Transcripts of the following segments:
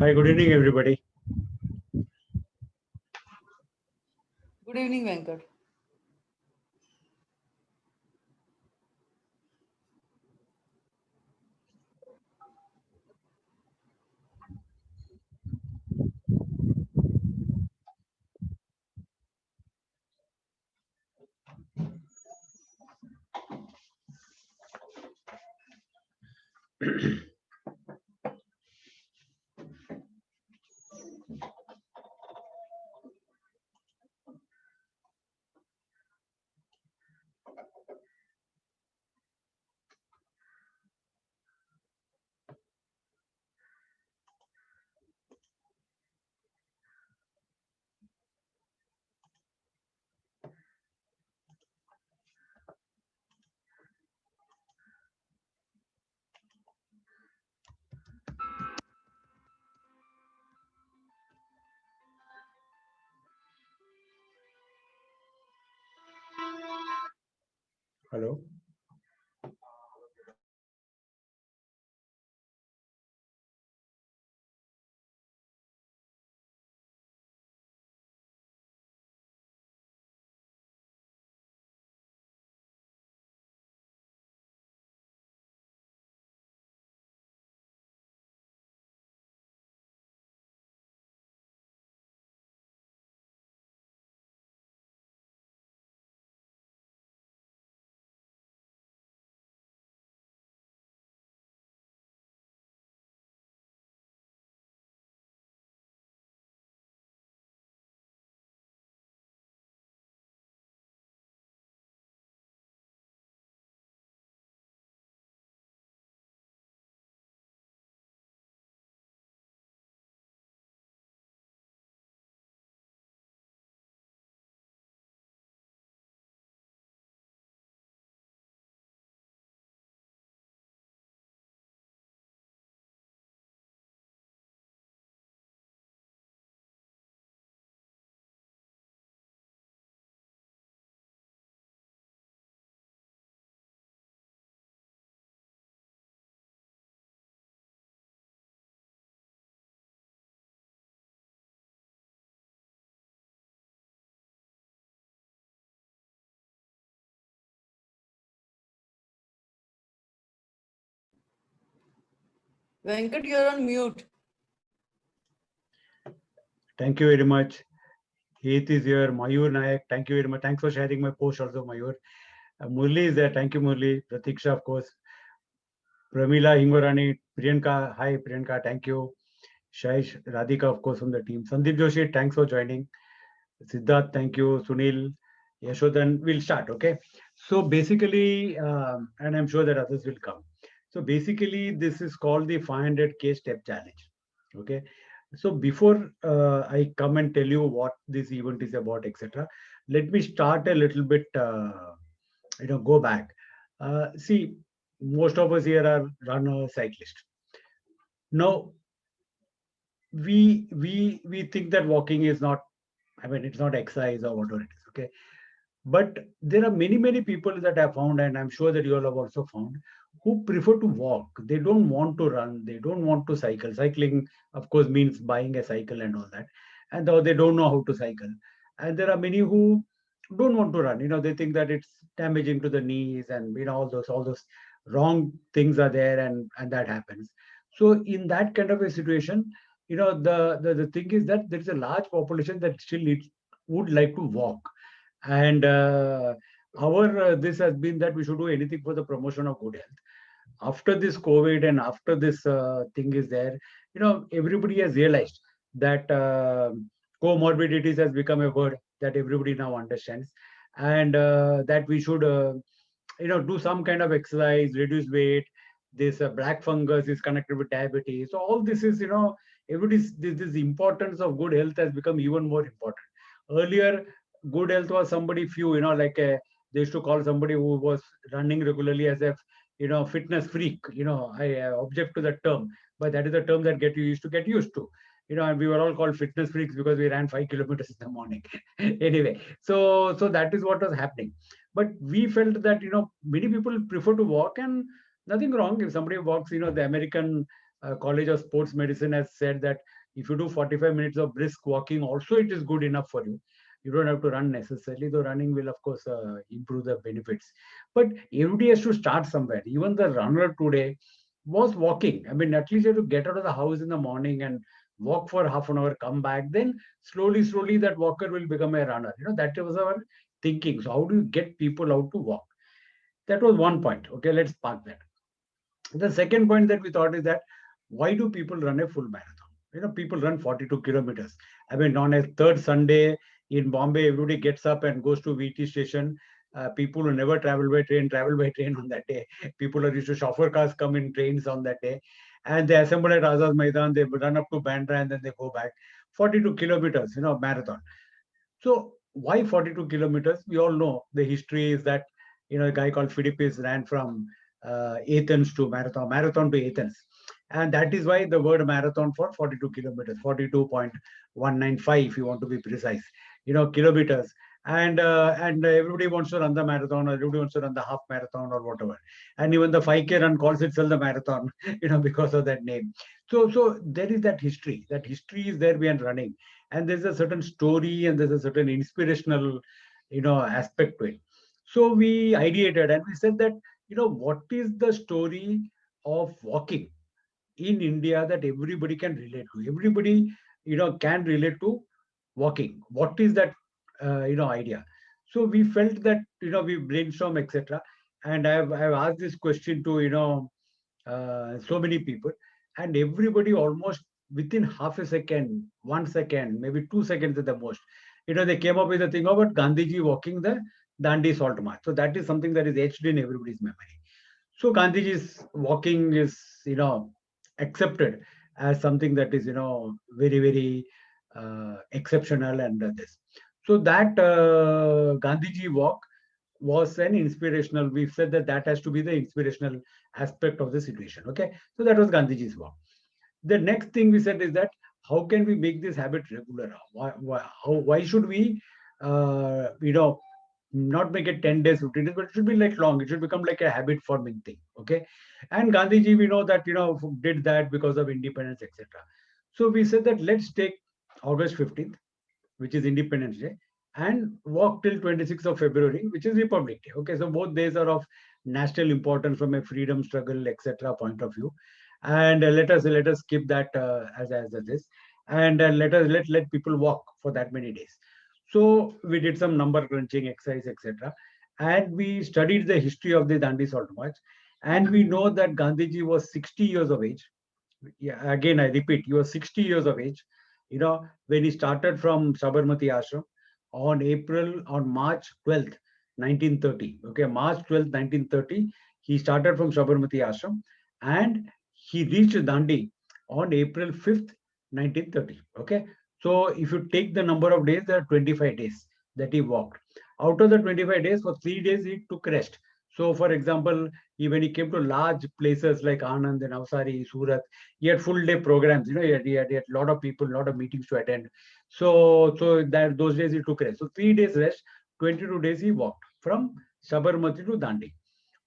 Hi, good evening, everybody. Good evening, Venkat. Hello. Venkat, you're on mute. Thank you very much. Heath is here. Mayur Nayak. Thank you very much. Thanks for sharing my post also, Mayur. Murli is there. Thank you, Murli. Pratiksha, of course. Pramila Hingorani. Priyanka. Hi, Priyanka. Thank you. Shaish, Radhika, of course, from the team. Sandeep Joshi, thanks for joining. Siddharth, thank you. Sunil, Yashodan. We'll start, okay? So basically, and I'm sure that others will come. So basically, this is called the 500K step challenge, okay? So before I come and tell you what this event is about, etc., let me start a little bit, go back. See, most of us here are runner cyclists. Now, we think that walking is not, I mean, it's not exercise or whatever it is, okay? But there are many people that I found, and I'm sure that you all have also found, who prefer to walk. They don't want to run. They don't want to cycle. Cycling, of course, means buying a cycle and all that. And though they don't know how to cycle. And there are many who don't want to run. They think that it's damaging to the knees, and all those wrong things are there, and that happens. So in that kind of a situation, the thing is that there is a large population that still would like to walk. And our this has been that we should do anything for the promotion of good health. After this COVID and after this thing is there, everybody has realized that comorbidities has become a word that everybody now understands, and that we should do some kind of exercise, reduce weight. This black fungus is connected with diabetes. So all this is, everybody's this importance of good health has become even more important. Earlier, good health was somebody few, like they used to call somebody who was running regularly as a fitness freak. I object to that term, but that is the term that get you used to get used to. And we were all called fitness freaks because we ran 5 kilometers in the morning. Anyway, so that is what was happening. But we felt that many people prefer to walk, and nothing wrong if somebody walks. The American College of Sports Medicine has said that if you do 45 minutes of brisk walking, also it is good enough for you. You don't have to run necessarily, though running will, of course, improve the benefits. But everybody has to start somewhere. Even the runner today was walking. I mean, at least you have to get out of the house in the morning and walk for half an hour, come back. Then slowly, that walker will become a runner. That was our thinking. So, how do you get people out to walk? That was one point. Okay, let's park that. The second point that we thought is that why do people run a full marathon? People run 42 kilometers. I mean, on a third Sunday in Bombay, everybody gets up and goes to VT station. People who never travel by train on that day. People who used to chauffeur cars come in trains on that day. And they assemble at Azaz Maidan, they run up to Bandra and then they go back. 42 kilometers, marathon. So why 42 kilometers? We all know the history is that, a guy called Philippus ran from Athens to marathon to Athens. And that is why the word marathon for 42 kilometers, 42.195, if you want to be precise, kilometers. And everybody wants to run the marathon, or everybody wants to run the half marathon or whatever. And even the 5K run calls itself the marathon, because of that name. So there is that history. That history is there behind running. And there's a certain story and there's a certain inspirational, aspect to it. So we ideated and we said that, what is the story of walking in India that everybody can relate to? Everybody, can relate to walking. What is that, idea? So we felt that, we brainstorm, etc. And I've asked this question to, so many people, and everybody almost within half a second, 1 second, maybe 2 seconds at the most, they came up with a thing about Gandhiji walking the Dandi salt march. So that is something that is etched in everybody's memory. So Gandhiji's walking is, accepted as something that is, very, very exceptional and this. So that Gandhiji walk was an inspirational. We've said that that has to be the inspirational aspect of the situation. Okay, so that was Gandhiji's walk. The next thing we said is that how can we make this habit regular? Why should we, not make it 10 days, 15 days, but it should be like long. It should become like a habit forming thing. Okay. And Gandhiji, we know that, did that because of independence, etc. So we said that let's take August 15th, which is Independence Day, and walk till 26th of February, which is Republic Day. Okay. So both days are of national importance from a freedom struggle, etc. point of view. And let us skip that as this, and let people walk for that many days. So we did some number crunching exercise, etc. And we studied the history of the Dandi Salt March. And we know that Gandhiji was 60 years of age. Yeah, again, I repeat, he was 60 years of age, when he started from Sabarmati Ashram on March 12th, 1930. Okay, March 12th, 1930, he started from Sabarmati Ashram and he reached Dandi on April 5th, 1930. Okay, so if you take the number of days, there are 25 days that he walked. Out of the 25 days, for 3 days, he took rest. So, for example, when he came to large places like Anand and Navsari, Surat, he had full day programs. He had a lot of people, a lot of meetings to attend. So that those days he took rest. So 3 days rest, 22 days he walked from Sabarmati to Dandi.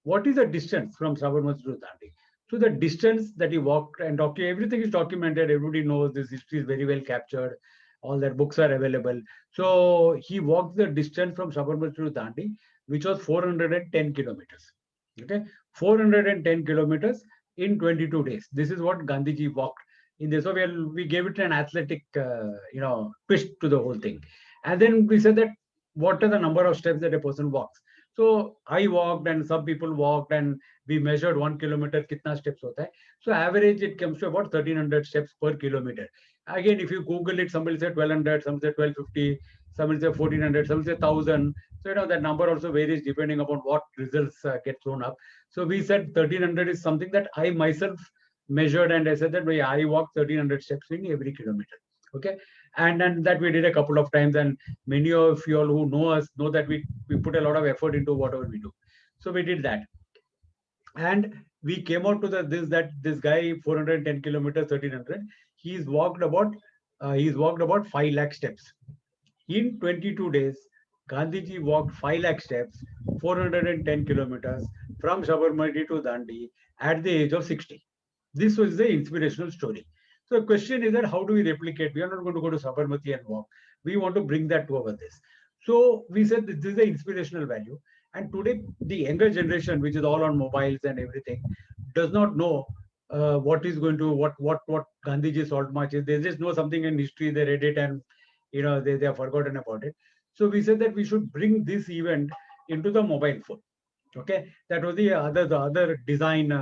What is the distance from Sabarmati to Dandi? So the distance that he walked and everything is documented. Everybody knows this history is very well captured. All their books are available. So he walked the distance from Sabarmati to Dandi, which was 410 kilometers. Okay, 410 kilometers in 22 days. This is what Gandhiji walked in this. So we gave it an athletic, twist to the whole thing. And then we said that what are the number of steps that a person walks? So I walked and some people walked and we measured 1 kilometer kitna steps hota hai. So average it comes to about 1300 steps per kilometer. Again, if you Google it, somebody say 1200, some say 1250, somebody say 1400, some say 1000. So that number also varies depending upon what results get thrown up. So we said 1300 is something that I myself measured and I said that I walked 1300 steps in every kilometer. Okay, and that we did a couple of times, and many of you all who know us know that we put a lot of effort into whatever we do. So we did that, and we came out to this guy 410 kilometers, 1300. He's walked about 5 lakh steps in 22 days. Gandhiji walked 5 lakh steps, 410 kilometers from Sabarmati to Dandi at the age of 60. This was the inspirational story. So the question is that how do we replicate? We are not going to go to Sabarmati and walk. We want to bring that to our this. So we said this is the inspirational value. And today, the younger generation, which is all on mobiles and everything, does not know what is going to what Gandhiji's salt march is. They just know something in history. They read it and they have forgotten about it. So we said that we should bring this event into the mobile phone. Okay, that was the other design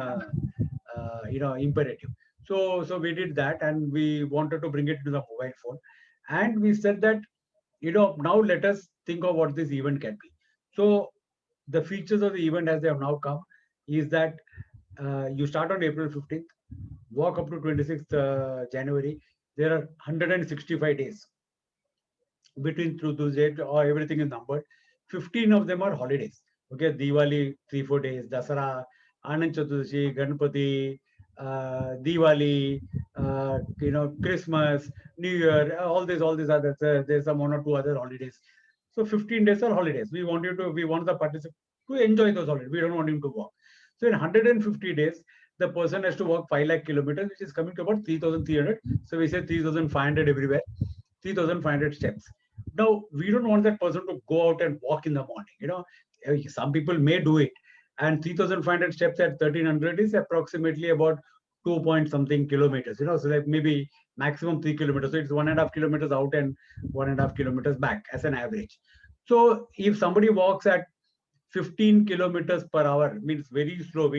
imperative. So we did that, and we wanted to bring it to the mobile phone, and we said that now let us think of what this event can be. So the features of the event as they have now come is that you start on April 15th, walk up to 26th January. There are 165 days between through those dates, or everything is numbered. 15 of them are holidays. Okay, Diwali, 3-4 days, Dasara, Anand Chaturdashi, Ganpati, Diwali, Christmas, New Year, all these others. There's some 1 or 2 other holidays. So 15 days are holidays. We want the participant to enjoy those holidays. We don't want him to walk. So in 150 days, the person has to walk 5 lakh kilometers, which is coming to about 3,300. So we say 3,500 everywhere, 3,500 steps. Now, we don't want that person to go out and walk in the morning. Some people may do it. And 3,500 steps at 1,300 is approximately about 2 point something kilometers. So like maybe maximum 3 kilometers. So it's 1.5 kilometers out and 1.5 kilometers back as an average. So if somebody walks at 15 kilometers per hour, means very slow.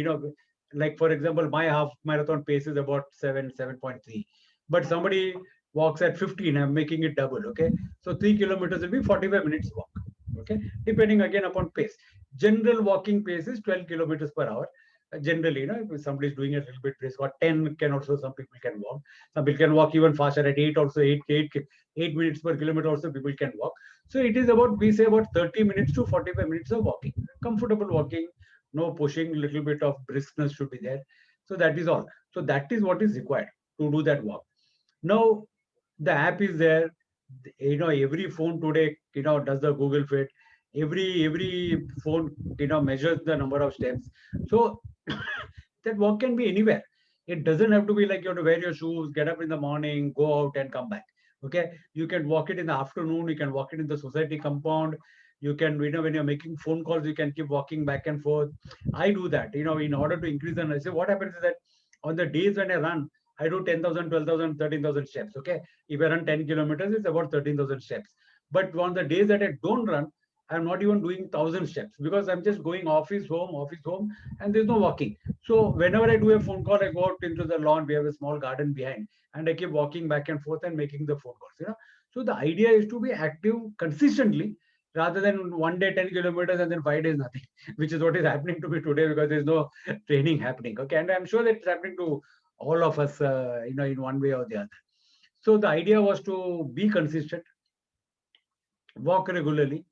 Like for example, my half marathon pace is about 7.3. But somebody walks at 15, I'm making it double. Okay. So 3 kilometers will be 45 minutes walk. Okay. Depending again upon pace. General walking pace is 12 kilometers per hour. Generally, if somebody is doing a little bit brisk, or 10 can also, some people can walk. Some people can walk even faster at 8 also, 8 minutes per kilometer also people can walk. So it is about, we say about 30 minutes to 45 minutes of walking. Comfortable walking, no pushing, little bit of briskness should be there. So that is all. So that is what is required to do that walk. Now, the app is there. Every phone today, does the Google Fit. Every phone, measures the number of steps. So that walk can be anywhere. It doesn't have to be like you have to wear your shoes, get up in the morning, go out and come back. Okay, you can walk it in the afternoon. You can walk it in the society compound. You can, when you're making phone calls, you can keep walking back and forth. I do that, in order to increase the. I say what happens is that on the days when I run, I do 10,000, 12,000, 13,000 steps. Okay, if I run 10 kilometers, it's about 13,000 steps. But on the days that I don't run, I'm not even doing 1,000 steps because I'm just going office, home, and there's no walking. So whenever I do a phone call, I go out into the lawn. We have a small garden behind, and I keep walking back and forth and making the phone calls. So the idea is to be active consistently rather than one day 10 kilometers and then 5 days nothing, which is what is happening to me today because there's no training happening. Okay, and I'm sure that it's happening to all of us, in one way or the other. So the idea was to be consistent, walk regularly,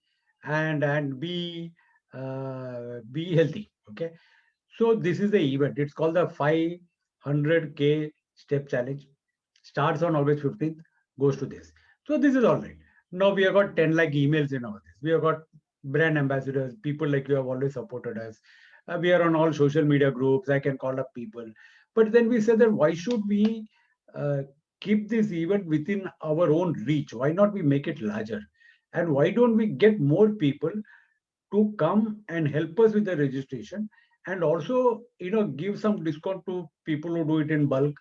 and be healthy. Okay, so this is the event. It's called the 500K step challenge. Starts on August 15th, goes to this. So this is all right. Now we have got 10 lakh emails in all this. We have got brand ambassadors, people like you have always supported us. We are on all social media groups. I can call up people. But then we said that why should we uh, keep this event within our own reach? Why not we make it larger? And why don't we get more people to come and help us with the registration, and also give some discount to people who do it in bulk,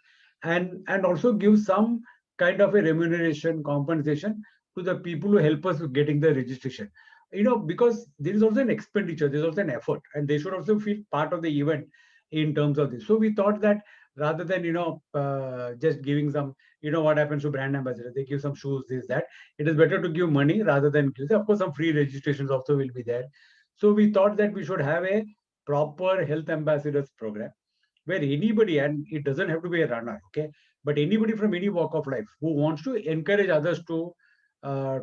and also give some kind of a remuneration compensation to the people who help us with getting the registration, because there is also an expenditure, there's also an effort, and they should also feel part of the event in terms of this. So we thought that rather than just giving some, what happens to brand ambassadors, they give some shoes, this that, it is better to give money rather than give. Of course, some free registrations also will be there. So we thought that we should have a proper health ambassadors program where anybody, and it doesn't have to be a runner, okay, but anybody from any walk of life who wants to encourage others to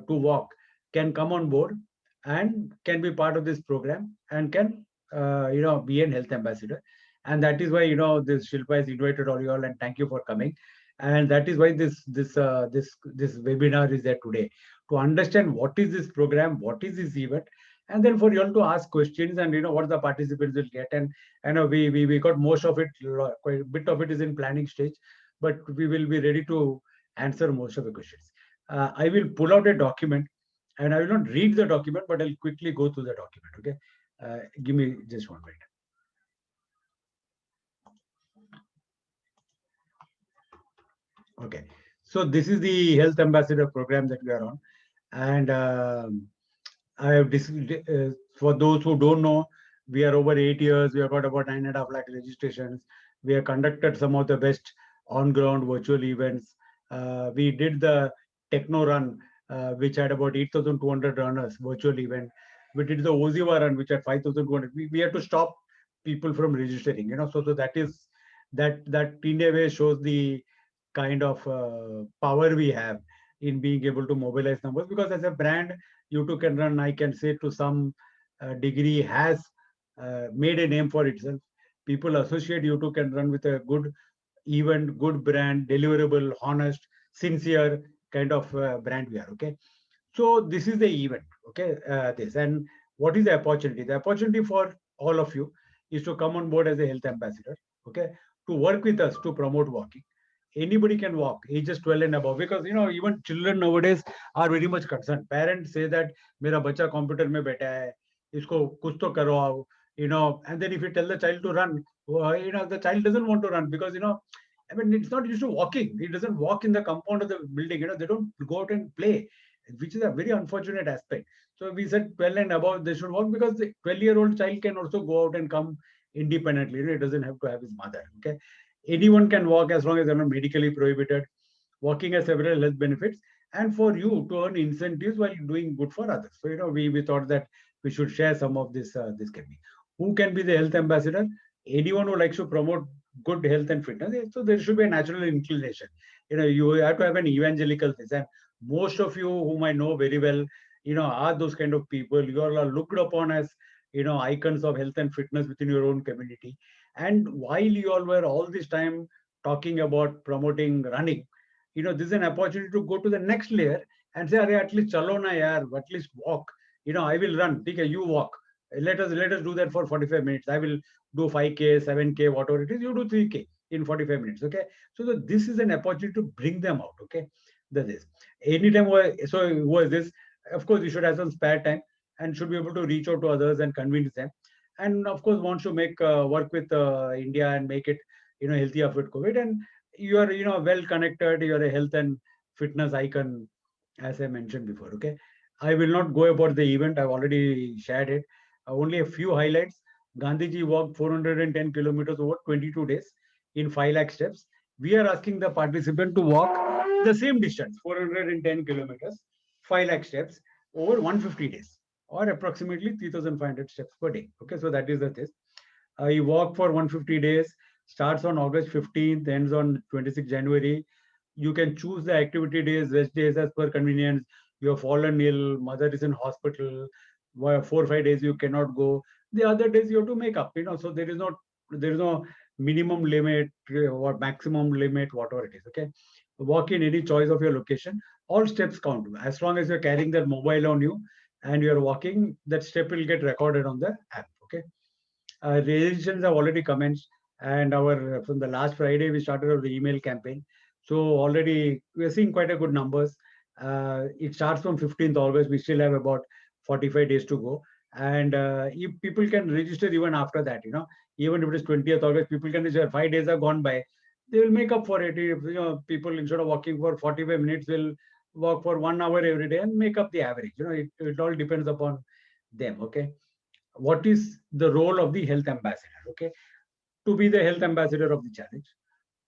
walk can come on board and can be part of this program and can be an health ambassador. And that is why this Shilpa has invited all you all, and thank you for coming. And that is why this webinar is there today, to understand what is this program, what is this event, and then for you all to ask questions, and what the participants will get. And we got most of it, quite a bit of it is in planning stage, but we will be ready to answer most of the questions. I will pull out a document, and I will not read the document, but I'll quickly go through the document. Okay, give me just 1 minute. Okay, so this is the Health Ambassador program that we are on, and I have for those who don't know, we are over 8 years. We have got about 9.5 lakh registrations. We have conducted some of the best on-ground virtual events. We did the Techno Run, which had about 8,200 runners, virtual event. We did the Oziva Run, which had 5,200. We had to stop people from registering, so that is that in a way shows the kind of power we have in being able to mobilize numbers, because as a brand, U2 Can Run, I can say to some degree, has made a name for itself. People associate U2 Can Run with a good event, good brand, deliverable, honest, sincere kind of brand we are. Okay, so this is the event. Okay, this, and what is the opportunity? The opportunity for all of you is to come on board as a health ambassador. Okay, to work with us to promote walking. Anybody can walk, ages 12 and above, because even children nowadays are very much concerned. Parents say that मेरा बच्चा computer में बैठा है, इसको कुछ तो करवाओ, and then if you tell the child to run, the child doesn't want to run, because I mean, it's not used to walking. It doesn't walk in the compound of the building. They don't go out and play, which is a very unfortunate aspect. So we said 12 and above, they should walk, because the 12-year-old child can also go out and come independently. It doesn't have to have his mother. Okay, anyone can walk as long as they're not medically prohibited. Walking has several health benefits, and for you to earn incentives while doing good for others. So we thought that we should share some of this. This can be. Who can be the health ambassador? Anyone who likes to promote good health and fitness. So there should be a natural inclination. You have to have an evangelical face, and most of you whom I know very well, are those kind of people. You all are looked upon as icons of health and fitness within your own community. And while you all were all this time talking about promoting running, this is an opportunity to go to the next layer and say, "Arey, at least chalo na yaar, at least walk. I will run. Okay, you walk. Let us do that for 45 minutes. I will do 5K, 7K, whatever it is. You do 3K in 45 minutes. Okay. So this is an opportunity to bring them out. Okay. That is. Anytime, so who is this? Of course, you should have some spare time and should be able to reach out to others and convince them. And of course, wants to make work with India and make it, healthy after COVID. And you are, well connected. You are a health and fitness icon, as I mentioned before. Okay. I will not go about the event. I've already shared it. Only a few highlights. Gandhiji walked 410 kilometers over 22 days in 5 lakh steps. We are asking the participant to walk the same distance, 410 kilometers, 5 lakh steps over 150 days, or approximately 3,500 steps per day. Okay, so that is the test. You walk for 150 days, starts on August 15th, ends on 26 January. You can choose the activity days, rest days as per convenience. You have fallen ill, mother is in hospital, 4 or 5 days you cannot go. The other days you have to make up, so there is no minimum limit or maximum limit, whatever it is. Okay. Walk in any choice of your location. All steps count. As long as you're carrying that mobile on you and you're walking, that step will get recorded on the app. Okay. Registrations have already commenced, and from the last Friday we started our email campaign. So already we are seeing quite a good numbers. It starts from 15th August. We still have about 45 days to go, and if people can register even after that, even if it is 20th August, people can register. 5 days have gone by, they will make up for it. If people, instead of walking for 45 minutes, will walk for 1 hour every day and make up the average. It all depends upon them. Okay. What is the role of the health ambassador? Okay, to be the health ambassador of the challenge,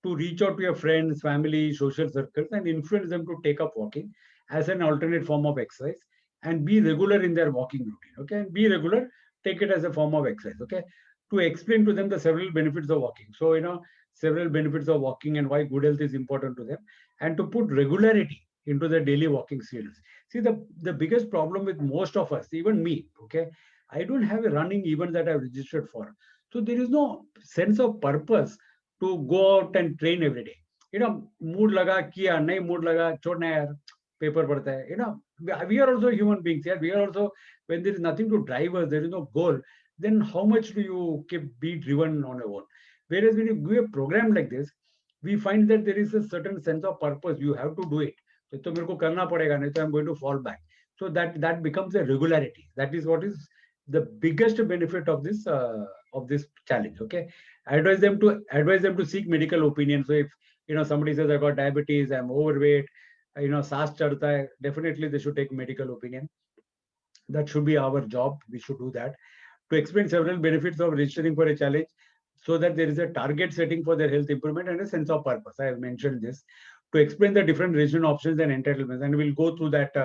to reach out to your friends, family, social circles, and influence them to take up walking as an alternate form of exercise, and be regular in their walking routine. Okay, and be regular, take it as a form of exercise. Okay, to explain to them the several benefits of walking. So several benefits of walking and why good health is important to them, and to put regularity into their daily walking schedules. See, the biggest problem with most of us, even me, okay, I don't have a running event that I've registered for. So there is no sense of purpose to go out and train every day. Mood laga kiya, nahi mood laga, chhodna yaar, paper padta hai. we are also human beings. Yeah, we are also, when there is nothing to drive us, there is no goal, then how much do you keep be driven on your own? Whereas when you give a program like this, we find that there is a certain sense of purpose. You have to do it. तो मेरे को करना पड़ेगा, नहीं तो I'm going to fall back. So that becomes a regularity. That is what is the biggest benefit of this challenge. Okay, advise them to seek medical opinion. So if somebody says I got diabetes, I'm overweight, saas chadta hai, definitely they should take medical opinion. That should be our job. We should do that. To explain several benefits of registering for a challenge, so that there is a target setting for their health improvement and a sense of purpose. I have mentioned this. To explain the different registration options and entitlements, and we'll go through that.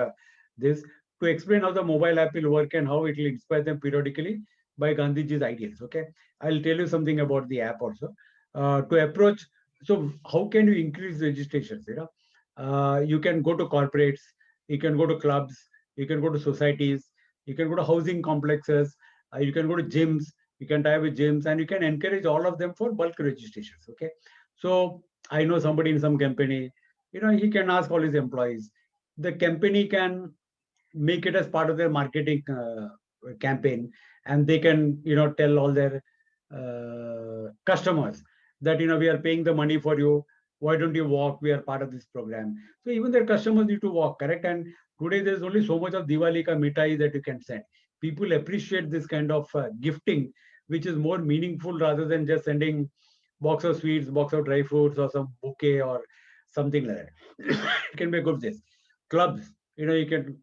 This to explain how the mobile app will work and how it will inspire them periodically by Gandhiji's ideals. Okay, I'll tell you something about the app also. To approach, so how can you increase registrations? You can go to corporates, you can go to clubs, you can go to societies, you can go to housing complexes, you can go to gyms, you can tie with gyms, and you can encourage all of them for bulk registrations. Okay, so I know somebody in some company, he can ask all his employees. The company can make it as part of their marketing campaign, and they can tell all their customers that we are paying the money for you, why don't you walk, we are part of this program. So even their customers need to walk, correct? And today there's only so much of Diwali ka mithai that you can send. People appreciate this kind of gifting, which is more meaningful rather than just sending box of sweets, box of dry fruits, or some bouquet or something like that. It can be a good this. Clubs,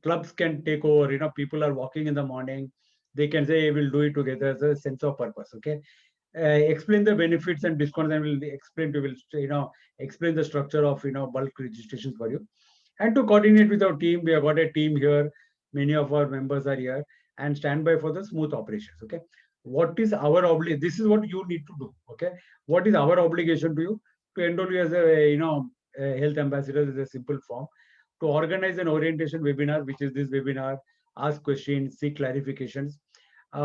clubs can take over. People are walking in the morning, they can say, hey, we'll do it together. As a sense of purpose. Okay, explain the benefits and discounts, and we'll explain the structure of bulk registrations for you. And to coordinate with our team, we have got a team here, many of our members are here, and stand by for the smooth operations. Okay, what is our obligation? This is what you need to do. Okay, what is our obligation to you? To enroll you as a health ambassador is a simple form. To organize an orientation webinar, which is this webinar, ask questions, seek clarifications.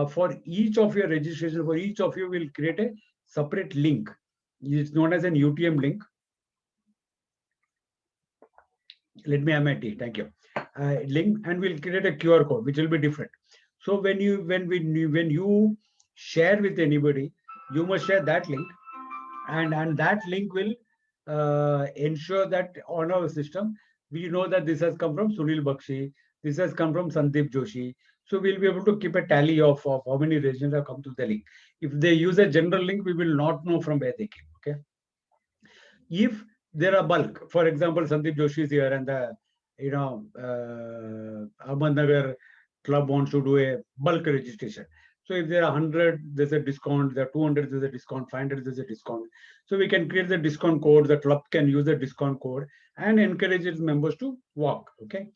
For each of your registration, for each of you, will create a separate link. It's known as an UTM link. Let me have my tea. Thank you. Link, and we'll create a QR code, which will be different. So when you share with anybody, you must share that link, and that link will ensure that on our system we know that this has come from Sunil Bakshi, this has come from Sandeep Joshi. So we'll be able to keep a tally of how many registrations have come to the link. If they use a general link, we will not know from where they came. Okay. If there are bulk, for example, Sandeep Joshi is here, and the Ahmednagar club wants to do a bulk registration. So if there are 100, there's a discount. There are 200, there's a discount. 500, there's a discount. So we can create the discount code. The club can use the discount code and encourage its members to walk. Okay.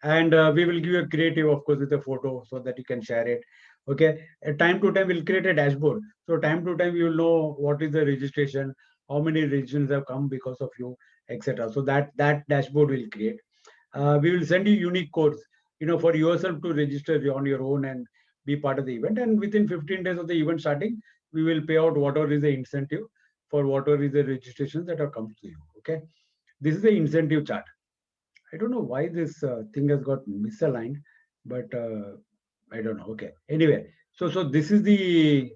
And we will give you a creative, of course, with a photo so that you can share it. Okay. Time to time, we'll create a dashboard. So time to time, you will know what is the registration, how many registrations have come because of you, etc. So that dashboard will create. We will send you unique codes, for yourself to register on your own and be part of the event. And within 15 days of the event starting, we will pay out whatever is the incentive for whatever is the registrations that have come to you. Okay, this is the incentive chart. I don't know why this thing has got misaligned, but I don't know. Okay, anyway, so this is the.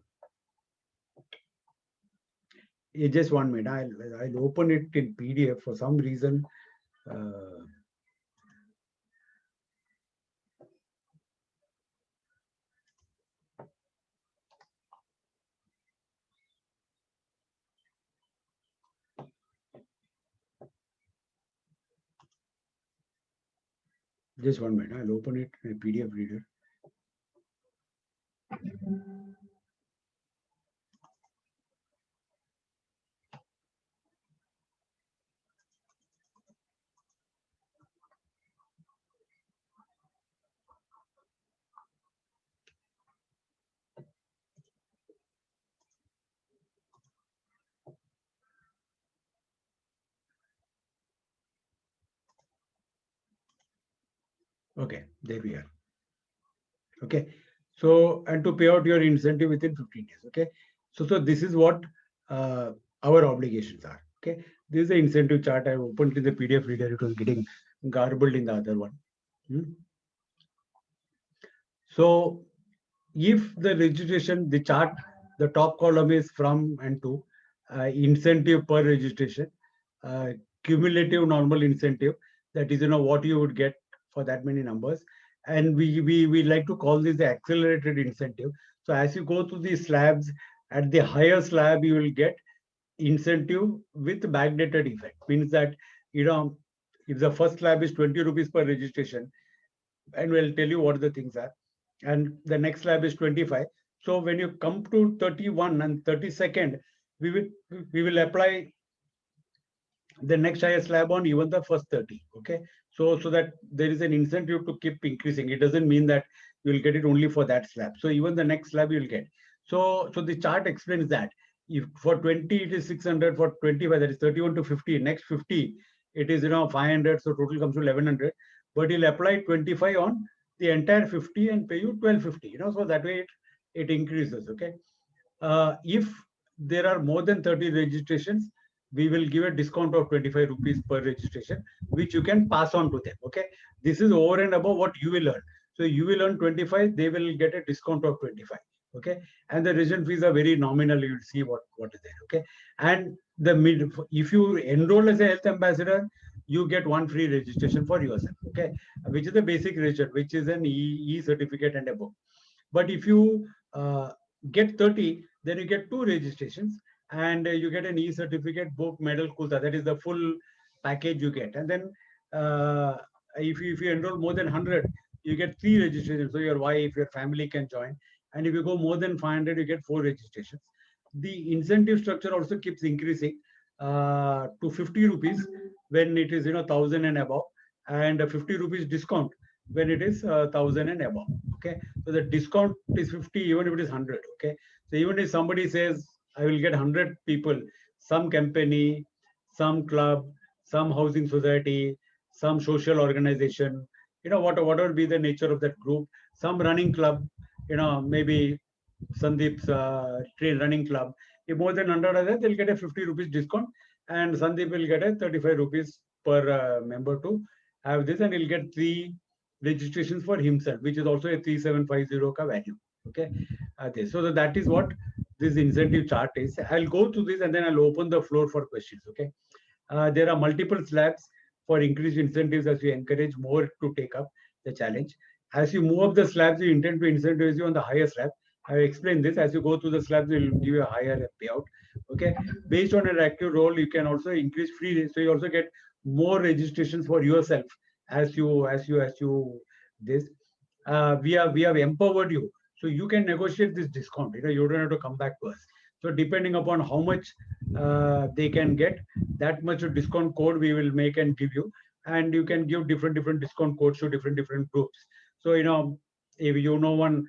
Just 1 minute. I'll open it in PDF for some reason. Just 1 minute. I'll open it in a PDF reader. Okay, there we are. Okay, so and to pay out your incentive within 15 days. Okay, so this is what our obligations are. Okay, this is the incentive chart. I opened in the PDF reader. It was getting garbled in the other one. So if the registration, the chart, the top column is from and to, incentive per registration, uh, cumulative normal incentive, that is, what you would get for that many numbers. And we like to call this the accelerated incentive. So as you go through these slabs, at the higher slab, you will get incentive with backdated effect. Means that, if the first slab is 20 rupees per registration, and we'll tell you what the things are, and the next slab is 25. So when you come to 31 and 32nd, we will we will apply the next higher slab on even the first 30. Okay, so that there is an incentive to keep increasing. It doesn't mean that you will get it only for that slab. So even the next slab you will get. So the chart explains that if for 20 it is 600, for 25 that is 31 to 50, next 50 it is 500, so total comes to 1100. But you'll apply 25 on the entire 50 and pay you 1250. So that way it increases. Okay, if there are more than 30 registrations, we will give a discount of 25 rupees per registration, which you can pass on to them. Okay, this is over and above what you will earn. So you will earn 25, they will get a discount of 25. Okay, and the registration fees are very nominal. You'll see what is there. Okay, and if you enroll as a health ambassador, you get one free registration for yourself. Okay, which is the basic registration, which is an E certificate and above. But if you get 30, then you get two registrations, and you get an e-certificate, book, medal, kulta. That is the full package you get. And then if you enroll more than 100, you get three registrations. So your wife, your family can join. And if you go more than 500, you get four registrations. The incentive structure also keeps increasing to 50 rupees when it is 1,000 and above, and 50 rupees discount when it is 1,000 and above. Okay, so the discount is 50 even if it is 100. Okay, so even if somebody says I will get 100 people, some company, some club, some housing society, some social organization, whatever be the nature of that group, some running club, maybe Sandeep's train running club. If more than 100 are there, they'll get a 50 rupees discount, and Sandeep will get a 35 rupees per member to have this, and he'll get three registrations for himself, which is also a 3750 ka value. Okay, so that is what this incentive chart is. I'll go through this and then I'll open the floor for questions. Okay, there are multiple slabs for increased incentives as we encourage more to take up the challenge. As you move up the slabs, we intend to incentivize you on the higher slab. I have explained this. As you go through the slabs, we'll give you a higher payout. Okay, based on an active role, you can also increase free. So you also get more registrations for yourself as you this. We have empowered you, so you can negotiate this discount. You don't have to come back to us. So depending upon how much they can get, that much of discount code we will make and give you, and you can give different discount codes to different groups. So if one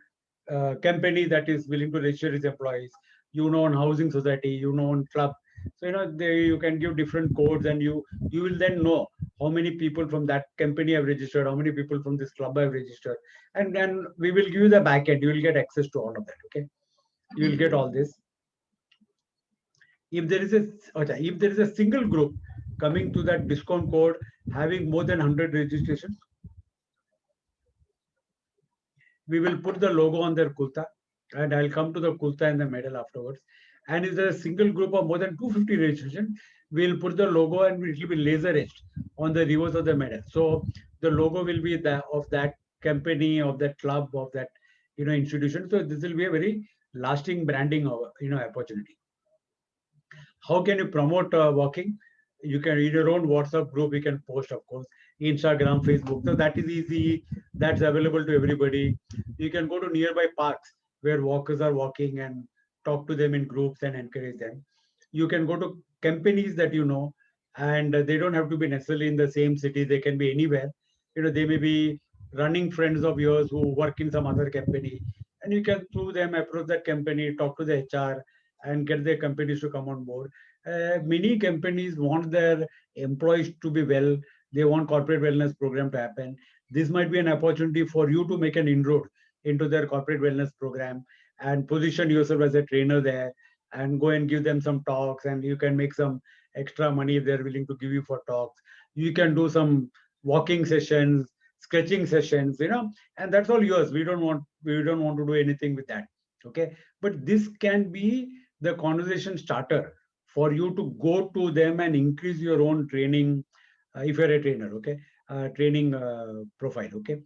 company that is willing to register its employees, one housing society, one club. So you can give different codes, and you will then know how many people from that company have registered, how many people from this club have registered, and then we will give you the back end. You will get access to all of that. Okay, you will get all this. If there is a single group coming to that discount code having more than 100 registrations, we will put the logo on their kulta, and I'll come to the kulta and the medal afterwards. And if there's a single group of more than 250 registration, we'll put the logo and it will be laser etched on the reverse of the medal. So the logo will be of that company, of that club, of that institution. So this will be a very lasting branding opportunity. How can you promote walking? You can read your own WhatsApp group. You can post, of course, Instagram, Facebook. So that is easy. That's available to everybody. You can go to nearby parks where walkers are walking and talk to them in groups and encourage them. You can go to companies that and they don't have to be necessarily in the same city. They can be anywhere. They may be running friends of yours who work in some other company, and you can through them approach that company, talk to the HR, and get their companies to come on board. Many companies want their employees to be well. They want corporate wellness program to happen. This might be an opportunity for you to make an inroad into their corporate wellness program and position yourself as a trainer there, and go and give them some talks, and you can make some extra money if they're willing to give you for talks. You can do some walking sessions, stretching sessions, and that's all yours. We don't want to do anything with that. Okay, but this can be the conversation starter for you to go to them and increase your own training, if you're a trainer. Okay, training profile. Okay,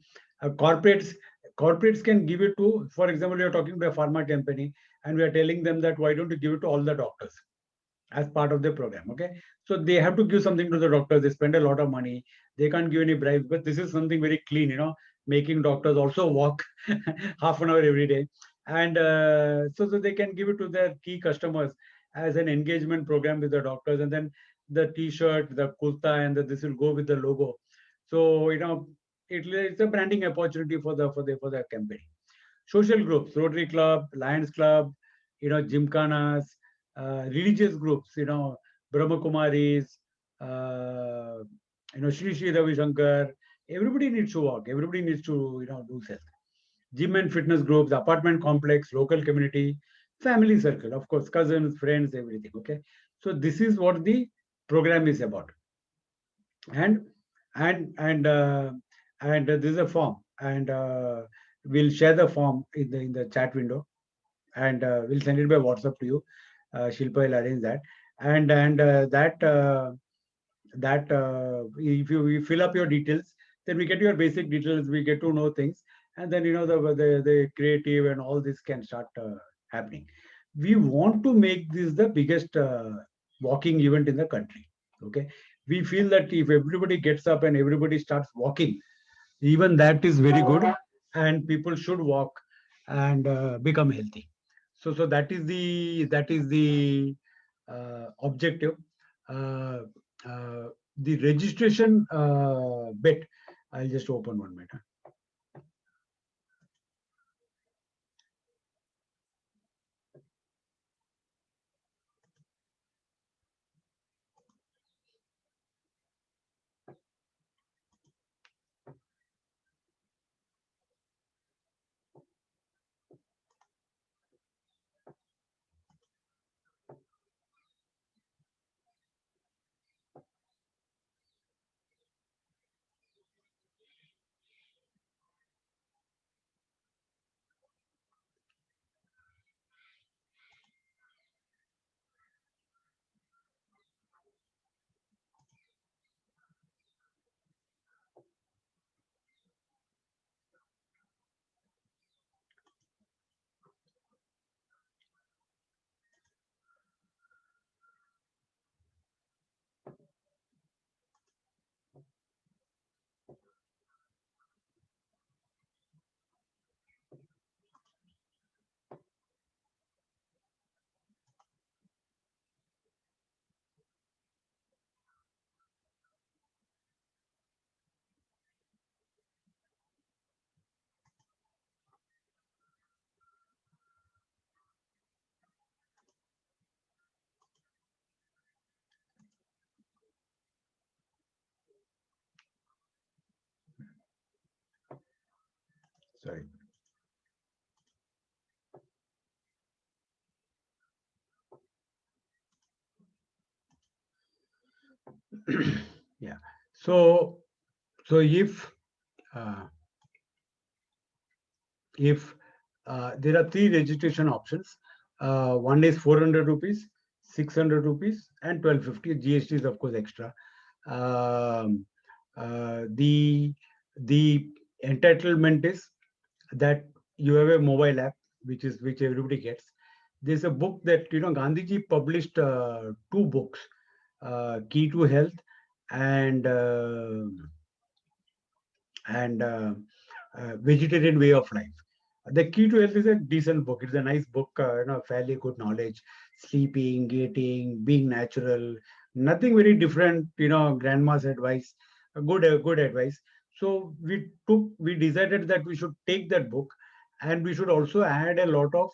corporates can give it to, for example, you're talking to a pharma company and we are telling them that why don't you give it to all the doctors as part of the program. Okay, so they have to give something to the doctors. They spend a lot of money. They can't give any bribes, but this is something very clean, making doctors also walk half an hour every day, and so they can give it to their key customers as an engagement program with the doctors. And then the t-shirt, the kurta, and this will go with the logo. So it's a branding opportunity for the campaign. Social groups, Rotary Club, Lions Club, Gymkhanas, religious groups, Brahma Kumaris, Shri Shri Ravi Shankar. Everybody needs to walk. Everybody needs to, do self. Gym and fitness groups, apartment complex, local community, family circle, of course, cousins, friends, everything. Okay. So this is what the program is about. And and and uh, and this is a form, and we'll share the form in the chat window, and we'll send it by WhatsApp to you. Shilpa will arrange that, and that if you fill up your details, then we get your basic details. We get to know things, and then the creative and all this can start happening. We want to make this the biggest walking event in the country. Okay, we feel that if everybody gets up and everybody starts walking, even that is very good, and people should walk and become healthy. So that is the objective. uh, uh, the registration bit, I'll just open 1 minute. Sorry. Yeah. So uh, if there are three registration options. One is 400 rupees, 600 rupees, and 1250. GST is of course extra. Um, the entitlement is that you have a mobile app, which everybody gets. There's a book that Gandhiji published, two books, Key to Health and Vegetarian Way of Life. The Key to Health is a decent book. It's a nice book, fairly good knowledge. Sleeping, eating, being natural, nothing very different. Grandma's advice, good advice. So we decided that we should take that book, and we should also add a lot of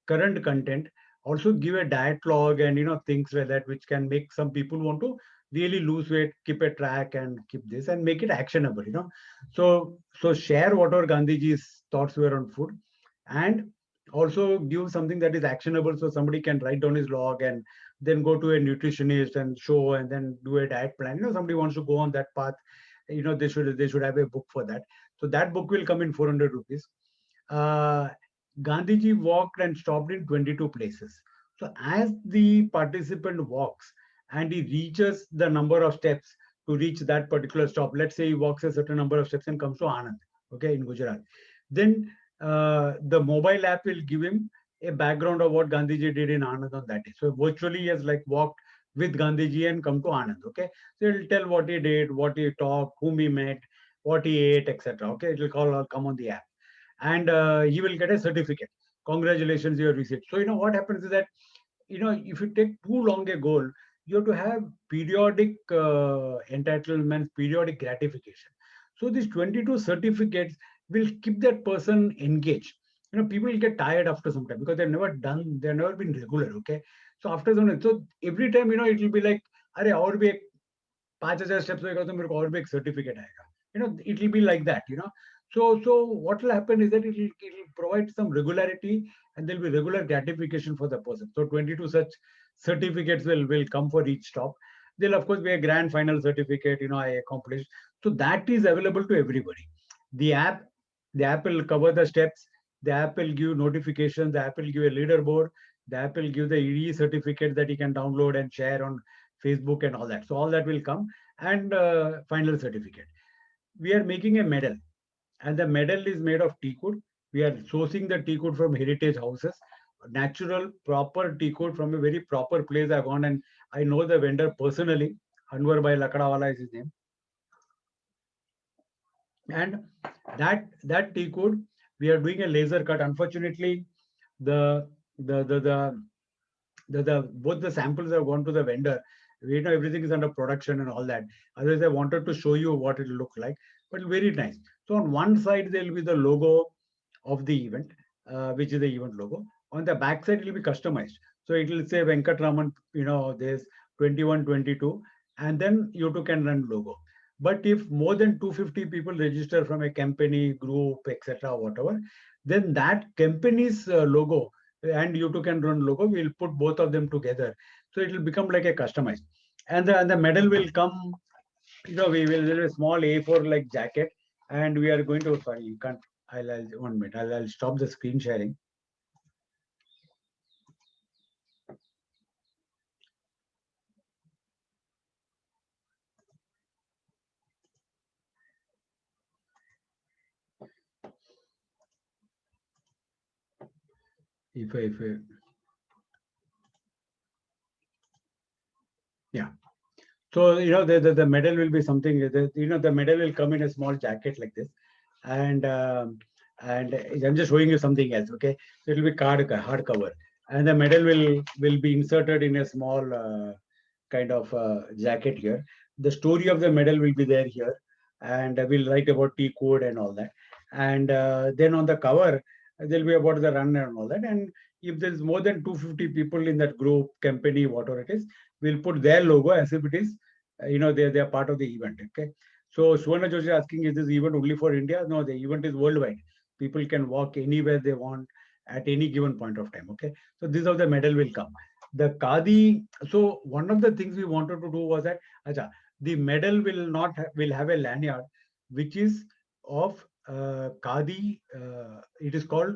current content. Also give a diet log and things like that, which can make some people want to really lose weight, keep a track, and keep this and make it actionable. So share whatever Gandhiji's thoughts were on food, and also give something that is actionable, so somebody can write down his log and then go to a nutritionist and show, and then do a diet plan. Somebody wants to go on that path, they should have a book for that. So that book will come in 400 rupees. uh, Gandhiji walked and stopped in 22 places. So as the participant walks and he reaches the number of steps to reach that particular stop, let's say he walks a certain number of steps and comes to Anand, okay, in Gujarat, then the mobile app will give him a background of what Gandhiji did in Anand on that day. So virtually he has like walked with Gandhiji and come to Anand, okay. So he'll tell what he did, what he talked, whom he met, what he ate, etc. Okay, it will all come on the app, and he will get a certificate. Congratulations, you have received. So what happens is that if you take too long a goal, you have to have periodic entitlements, periodic gratification. So these 22 certificates will keep that person engaged. People will get tired after some time because they've never been regular. Okay, so after some time, so every time it will be like, अरे और भी 5,000 steps होएगा तो मेरे को और भी एक certificate आएगा. It will be like that. So what will happen is that it will provide some regularity, and there will be regular gratification for the person. So 22 such certificates will come for each stop. There'll of course be a grand final certificate, I accomplished. So that is available to everybody. The app will cover the steps. The app will give notifications. The app will give a leaderboard. The app will give the EE certificate that you can download and share on Facebook and all that. So all that will come, and final certificate. We are making a medal, and the medal is made of teakwood. We are sourcing the teakwood from heritage houses, natural, proper teakwood from a very proper place. I've gone and I know the vendor personally. Anwar Bhai Lakadawala is his name. And that teakwood, we are doing a laser cut. Unfortunately, the the the the both the samples have gone to the vendor. Everything is under production and all that. Otherwise, I wanted to show you what it will look like, but very nice. So on one side there will be the logo of the event, which is the event logo. On the back side it will be customized. So it will say Venkatraman, there's 21, 22, and then you too can run logo. But if more than 250 people register from a company, group, etc., whatever, then that company's logo and you too can run logo, we'll put both of them together. So it will become like a customized. And the medal will come, we will do a small A4 like jacket, and we are going to, sorry, you can't, I'll 1 minute, I'll stop the screen sharing. Yeah. So the medal will be something. The medal will come in a small jacket like this, and I'm just showing you something else. Okay, so it will be hardcover, and the medal will be inserted in a small kind of jacket here. The story of the medal will be there here, and we'll write about teakwood and all that. And then on the cover, there'll be about the run and all that. And if there's more than 250 people in that group, company, whatever it is, we'll put their logo as if it is, they're part of the event. Okay. So Suvarna Joshi is asking, is this event only for India? No, the event is worldwide. People can walk anywhere they want at any given point of time. Okay. So this is how the medal will come. The Khadi, so one of the things we wanted to do was that the medal will have a lanyard which is of Khadi. Uh, it is called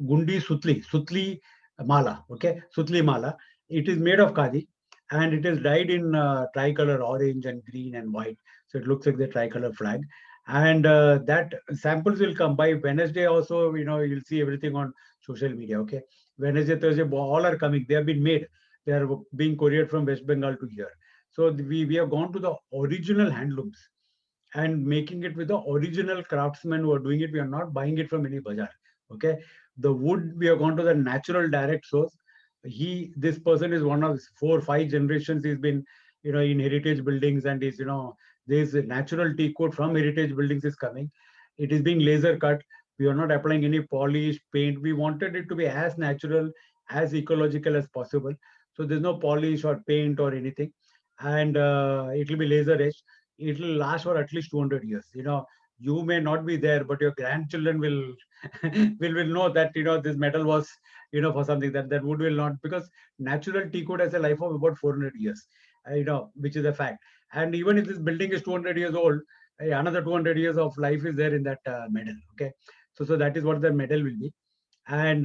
Gundi Sutli Mala. Okay, Sutli Mala. It is made of Khadi, and it is dyed in tricolor orange and green and white. So it looks like the tricolor flag. And that samples will come by Wednesday. Also, you'll see everything on social media. Okay, Wednesday, Thursday, all are coming. They have been made. They are being couriered from West Bengal to here. So we have gone to the original handlooms and making it with the original craftsmen who are doing it. We are not buying it from any bazaar. Okay, the wood, we have gone to the natural direct source. This person is one of 4-5 generations. He's been in heritage buildings, and is there's a natural teakwood from heritage buildings is coming. It is being laser cut. We are not applying any polish paint. We wanted it to be as natural, as ecological as possible. So there's no polish or paint or anything, and it will be laser etched. It will last for at least 200 years. You may not be there, but your grandchildren will will know that this metal was for something. That wood will not, because natural teakwood has a life of about 400 years, which is a fact. And even if this building is 200 years old, another 200 years of life is there in that medal. Okay, so that is what the medal will be. And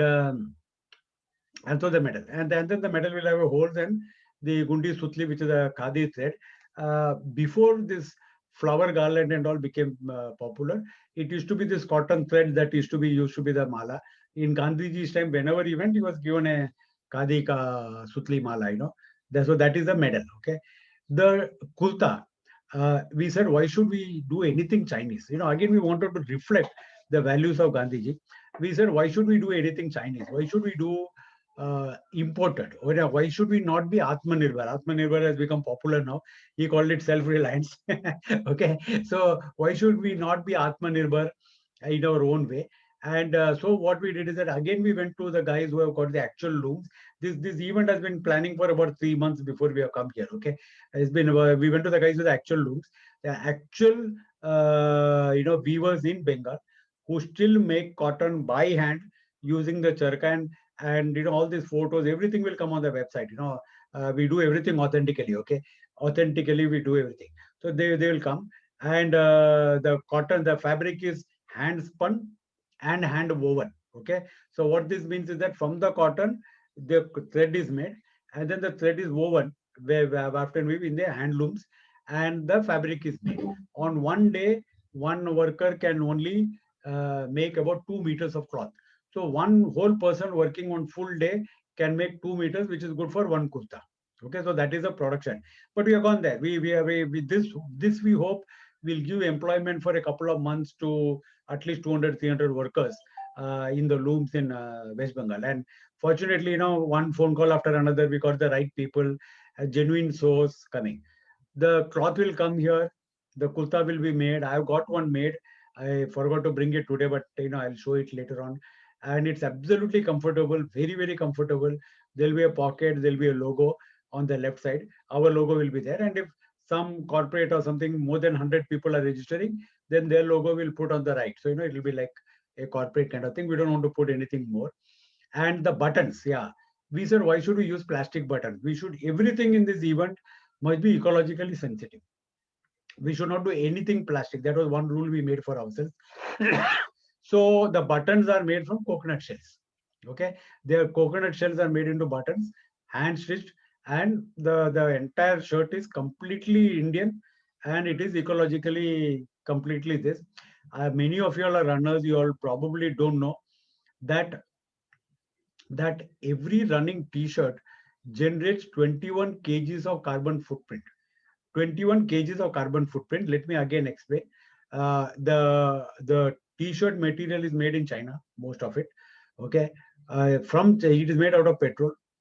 so the medal, and then the medal will have a holes and the gundi sutli, which is a khadi thread. Before this flower garland and all became popular, it used to be this cotton thread that used to be the mala. In Gandhiji's time, whenever he went, he was given a khadi ka sutli mala. So that is the medal. Okay, the kurta. We said, why should we do anything Chinese? Again, we wanted to reflect the values of Gandhiji. We said, why should we do anything Chinese? Why should we do imported? Or why should we not be Atmanirbhar? Atmanirbhar has become popular now. He called it self-reliance. Okay, so why should we not be Atmanirbhar in our own way? And so what we did is that again we went to the guys who have got the actual looms. This event has been planning for about 3 months before we have come here. Okay, it's been we went to the guys with the actual looms, the actual weavers in Bengal who still make cotton by hand using the charkha, and all these photos, everything will come on the website. We do everything authentically. Okay, authentically we do everything. So they will come, and the cotton, the fabric is hand spun and hand woven. Okay, so what this means is that from the cotton the thread is made, and then the thread is woven where after weave in the handlooms, and the fabric is made. On one day one worker can only make about 2 meters of cloth. So one whole person working on full day can make 2 meters, which is good for one kurta. Okay, so that is a production. But we have gone there. We this we hope will give employment for a couple of months to at least 200, 300 workers in the looms in West Bengal. And fortunately, one phone call after another, we got the right people, a genuine source coming. The cloth will come here. The kurta will be made. I've got one made. I forgot to bring it today, but I'll show it later on. And it's absolutely comfortable, very, very comfortable. There'll be a pocket, there'll be a logo on the left side. Our logo will be there. And if some corporate or something more than 100 people are registering, then their logo will put on the right. So, it will be like a corporate kind of thing. We don't want to put anything more. And the buttons, yeah. We said, why should we use plastic buttons? Everything in this event must be ecologically sensitive. We should not do anything plastic. That was one rule we made for ourselves. So the buttons are made from coconut shells. Okay, their coconut shells are made into buttons, hand stitched, and the entire shirt is completely Indian, and it is ecologically completely this. Many of you all are runners. You all probably don't know that every running T-shirt generates 21 kgs of carbon footprint. 21 kgs of carbon footprint. Let me again explain. The T-shirt material is made in China, most of it. Okay, it is made out of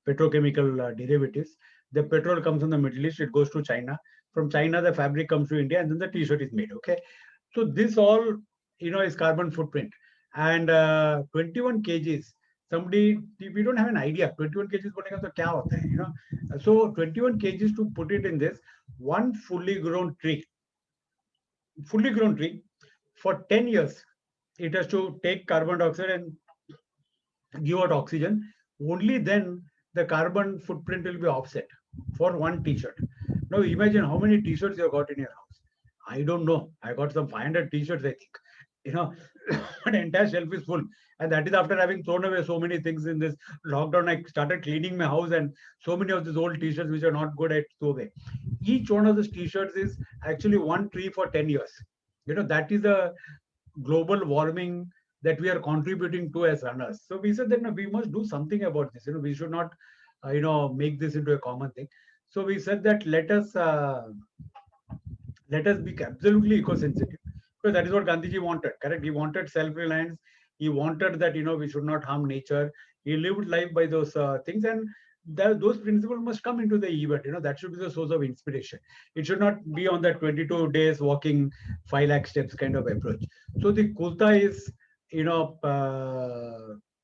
petrochemical derivatives. The petrol comes from the Middle East. It goes to China. From China, the fabric comes to India, and then the T-shirt is made. Okay, so this all is carbon footprint, and 21 kgs. Somebody, we don't have an idea. 21 kgs बोलने का तो क्या होता है, So 21 kgs to put it in this, one fully grown tree for 10 years, it has to take carbon dioxide and give out oxygen. Only then the carbon footprint will be offset for one T-shirt. Now imagine how many T-shirts you have got in your house. I don't know. I got some 500 T-shirts, I think. An entire shelf is full. And that is after having thrown away so many things in this lockdown. I started cleaning my house, and so many of these old T-shirts which are not good, I throw away. Each one of these T-shirts is actually one tree for 10 years. That is a global warming that we are contributing to as runners. So we said that we must do something about this. We should not, make this into a common thing. So we said that let us be absolutely eco-sensitive, because that is what Gandhiji wanted. Correct? He wanted self-reliance. He wanted that we should not harm nature. He lived life by those things, and those principles must come into the event. That should be the source of inspiration. It should not be on that 22 days walking 5 lakh steps kind of approach. So the kurta is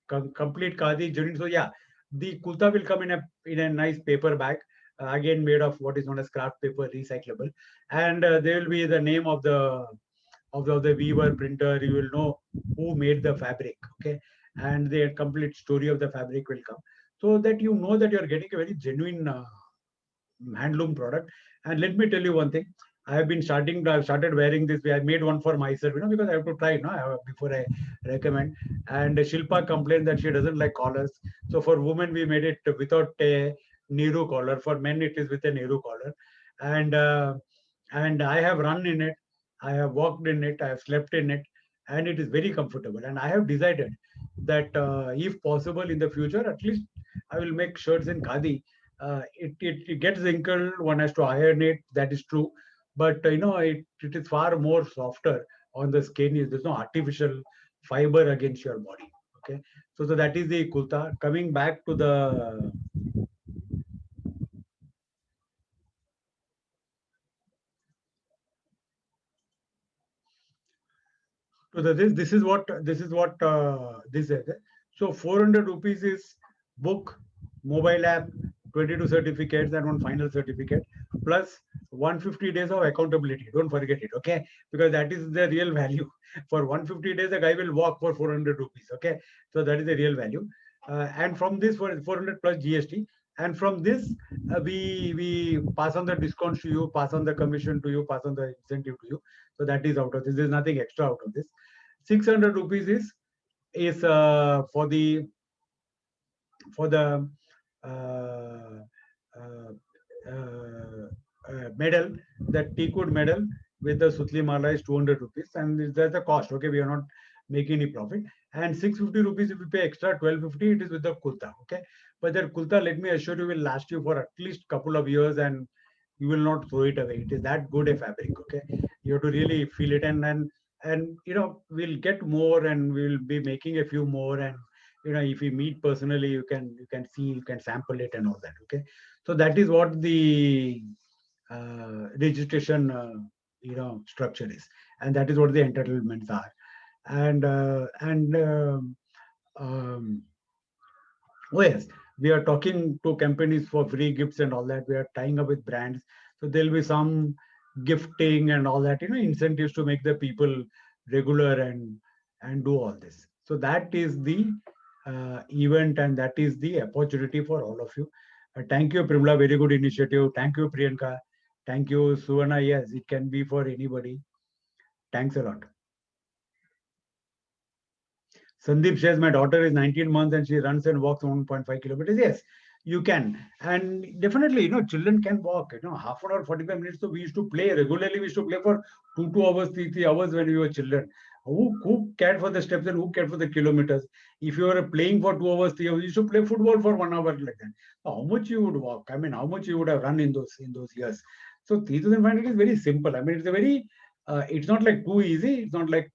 complete khadi journey. So yeah, the kurta will come in a nice paper bag, again made of what is known as craft paper, recyclable, and there will be the name of the weaver, printer. You will know who made the fabric. Okay, and the complete story of the fabric will come, so that that you're getting a very genuine handloom product. And let me tell you one thing. I've started wearing this. I made one for myself, because I have to try it, before I recommend. And Shilpa complained that she doesn't like collars. So for women, we made it without a Nehru collar. For men, it is with a Nehru collar. And I have run in it. I have walked in it. I have slept in it, and it is very comfortable. And I have decided that if possible in the future, at least I will make shirts in khadi. It gets wrinkled. One has to iron it. That is true, but it is far more softer on the skin. There's no artificial fiber against your body. Okay, so that is the kurta. Coming back to the this is. So 400 rupees is book, mobile app, 22 certificates and one final certificate, plus 150 days of accountability. Don't forget it, okay? Because that is the real value. For 150 days, a guy will walk for 400 rupees, okay? So that is the real value. And from this, for 400 plus GST, and from this, we pass on the discounts to you, pass on the commission to you, pass on the incentive to you. So that is out of this. There's nothing extra out of this. 600 rupees is for the uh, uh, medal, the teakwood medal with the Sutli Mala is 200 rupees, and that's the cost. Okay, we are not making any profit. And 650 rupees if you pay extra, 1250 it is with the kulta. Okay, but that kulta, let me assure you, will last you for at least couple of years, and you will not throw it away. It is that good a fabric. Okay, you have to really feel it, and we'll get more, and we'll be making a few more, and if you meet personally, you can see, you can sample it and all that. Okay, so that is what the registration structure is, and that is what the entitlements are. And oh yes, we are talking to companies for free gifts and all that. We are tying up with brands, so there'll be some gifting and all that, incentives to make the people regular and do all this. So that is the event, and that is the opportunity for all of you. Thank you, Primla. Very good initiative. Thank you, Priyanka. Thank you, Suvarna. Yes, it can be for anybody. Thanks a lot. Sandeep says, my daughter is 19 months and she runs and walks 1.5 kilometers. Yes, you can. And definitely, children can walk, half an hour, 45 minutes. So we used to play regularly. We used to play for 2 hours, 3 hours when we were children. Who cared for the steps and who cared for the kilometers? If you were playing for 2 hours, 3 hours, you used to play football for 1 hour like that. How much you would walk? I mean, how much you would have run in those years? So 3,500 is very simple. I mean, it's not like too easy. It's not like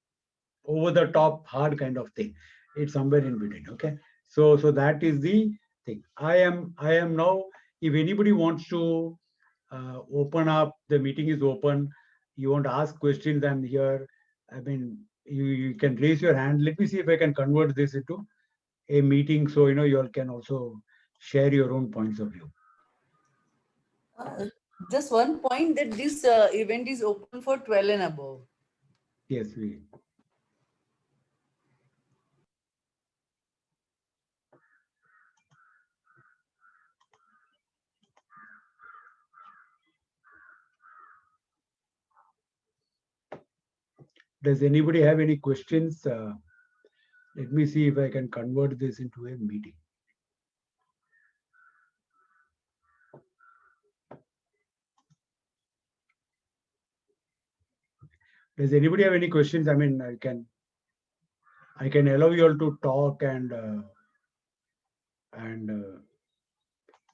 over the top hard kind of thing. It's somewhere in between. Okay, so that is the thing. I am now, if anybody wants to open up, the meeting is open. You want to ask questions, I'm here. I mean, you can raise your hand. Let me see if I can convert this into a meeting, so you all can also share your own points of view. Just one point, that this event is open for 12 and above. Yes, we. Does anybody have any questions? Let me see if I can convert this into a meeting. Does anybody have any questions? I mean, I can allow you all to talk and turn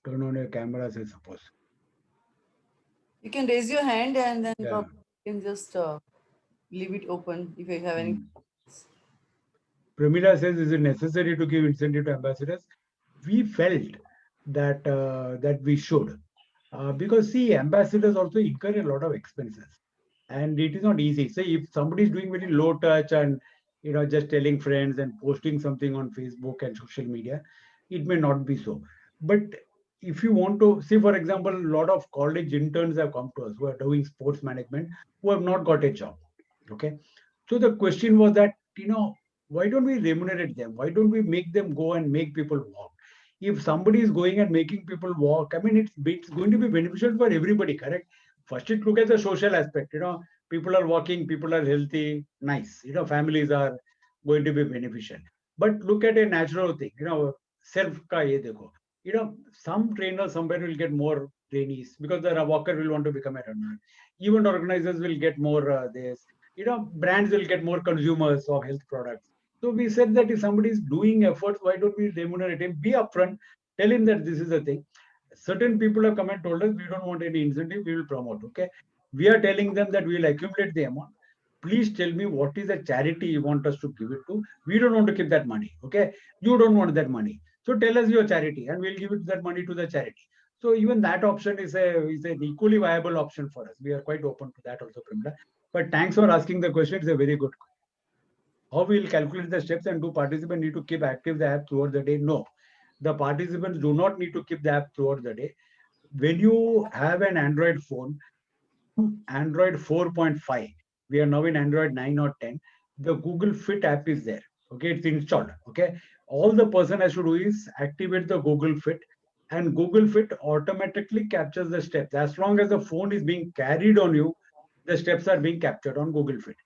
on your cameras, I suppose. You can raise your hand and then Yeah. you can just leave it open if you have any. Pramila says, is it necessary to give incentive to ambassadors? We felt that we should, because see, ambassadors also incur a lot of expenses, and it is not easy. Say if somebody is doing very low touch and just telling friends and posting something on Facebook and social media, it may not be so. But if you want to see, for example, a lot of college interns have come to us who are doing sports management, who have not got a job. Okay, so the question was that, why don't we remunerate them? Why don't we make them go and make people walk? If somebody is going and making people walk, I mean, it's going to be beneficial for everybody, correct? First, it look at the social aspect. People are walking, people are healthy, nice. Families are going to be beneficial. But look at a natural thing. Self ka ye dekho. Some trainer somewhere will get more trainees because the walker will want to become a runner. Event organizers will get more this. Brands will get more consumers of health products. So we said that if somebody is doing efforts, why don't we remunerate him? Be upfront, tell him that this is the thing. Certain people have come and told us we don't want any incentive, we will promote. Okay. We are telling them that we will accumulate the amount. Please tell me what is the charity you want us to give it to. We don't want to keep that money. Okay. You don't want that money. So tell us your charity and we'll give it that money to the charity. So even that option is an equally viable option for us. We are quite open to that also, Primla. But thanks for asking the question. It's a very good question. How we will calculate the steps, and do participants need to keep active the app throughout the day? No, the participants do not need to keep the app throughout the day. When you have an Android phone, Android 4.5, we are now in Android 9 or 10, the Google Fit app is there. Okay, it's installed. Okay, all the person has to do is activate the Google Fit, and Google Fit automatically captures the steps. As long as the phone is being carried on you, the steps are being captured on Google Fit.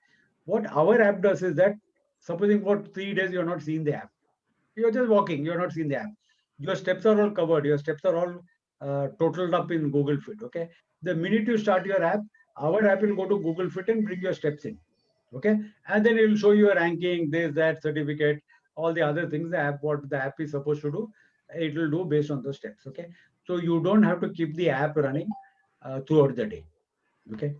What our app does is that, supposing for 3 days you're not seeing the app, you're just walking, you're not seeing the app. Your steps are all covered, your steps are all totaled up in Google Fit. Okay. The minute you start your app, our app will go to Google Fit and bring your steps in. Okay. And then it will show you a ranking, this, that, certificate, all the other things, the app, what the app is supposed to do, it will do based on those steps. Okay. So you don't have to keep the app running throughout the day. Okay.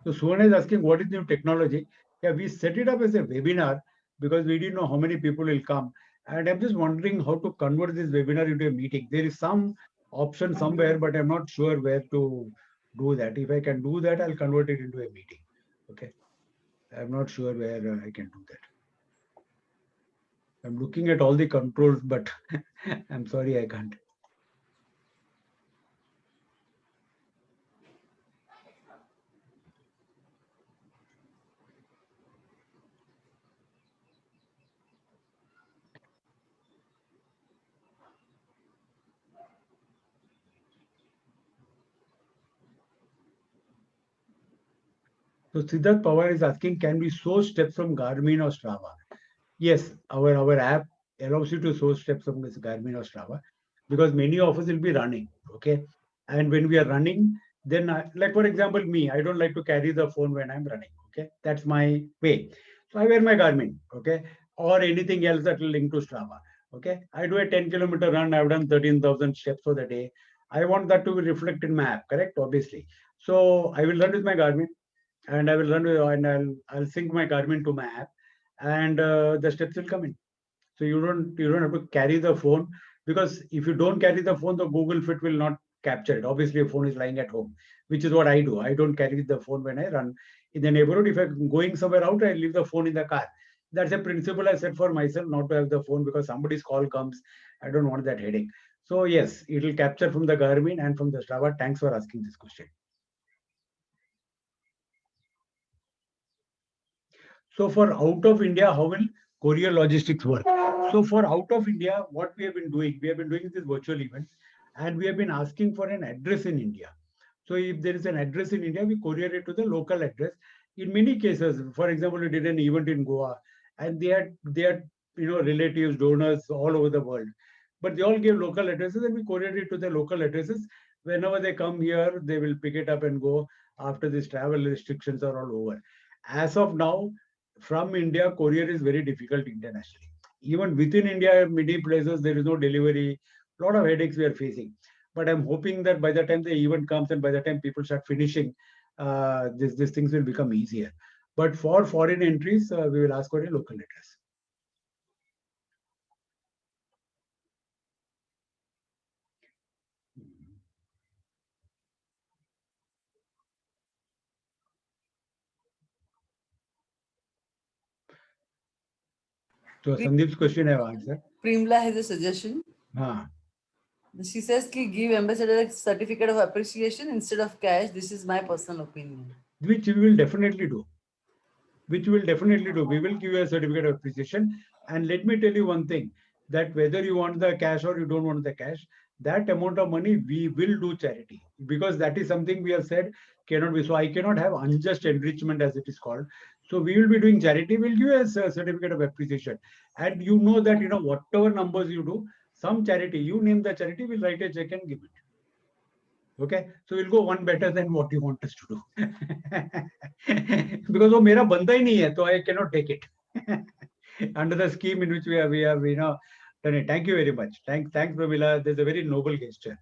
So Suvan is asking what is new technology. Yeah, we set it up as a webinar because we didn't know how many people will come. And I'm just wondering how to convert this webinar into a meeting. There is some option somewhere, but I'm not sure where to do that. If I can do that, I'll convert it into a meeting. Okay. I'm not sure where I can do that. I'm looking at all the controls, but I'm sorry, I can't. So Siddharth Pawar is asking, can we source steps from Garmin or Strava? Yes, our app allows you to source steps from this Garmin or Strava because many of us will be running. Okay. And when we are running, then like for example, me, I don't like to carry the phone when I'm running. Okay. That's my way. So I wear my Garmin. Okay. Or anything else that will link to Strava. Okay. I do a 10-kilometer run. I've done 13,000 steps for the day. I want that to be reflected in my app, correct? Obviously. So I will run with my Garmin and I will run with, and I'll sync my Garmin to my app, and the steps will come in. So you don't have to carry the phone, because if you don't carry the phone, the Google Fit will not capture it. Obviously, a phone is lying at home, which is what I do. I don't carry the phone when I run in the neighborhood. If I'm going somewhere out, I leave the phone in the car. That's a principle I set for myself, not to have the phone, because somebody's call comes. I don't want that headache. So yes, it will capture from the Garmin and from the Strava. Thanks for asking this question. So for out of India, how will courier logistics work? So for out of India, what we have been doing this virtual events, and we have been asking for an address in India. So if there is an address in India, we courier it to the local address. In many cases, for example, we did an event in Goa, and they had relatives, donors all over the world, but they all gave local addresses, and we courier it to the local addresses. Whenever they come here, they will pick it up and go after these travel restrictions are all over. As of now, from India, courier is very difficult internationally. Even within India, many places there is no delivery. A lot of headaches we are facing. But I'm hoping that by the time the event comes and by the time people start finishing, these things will become easier. But for foreign entries, we will ask for a local address. So Sandeep's question I have answered. Primla has a suggestion. Ah. She says, "Ki give ambassador a certificate of appreciation instead of cash." This is my personal opinion. Which we will definitely do. Which we will definitely do. We will give you a certificate of appreciation. And let me tell you one thing, that whether you want the cash or you don't want the cash, that amount of money we will do charity, because that is something we have said cannot be. So I cannot have unjust enrichment, as it is called. So we will be doing charity. We'll give you a certificate of appreciation. And you know that, whatever numbers you do, some charity, you name the charity, we'll write a check and give it. Okay, so we'll go one better than what you want us to do. Because वो मेरा बंदा ही नहीं है, so I cannot take it. Under the scheme in which we have done it. Thank you very much. Thanks, Pramila. There's a very noble gesture.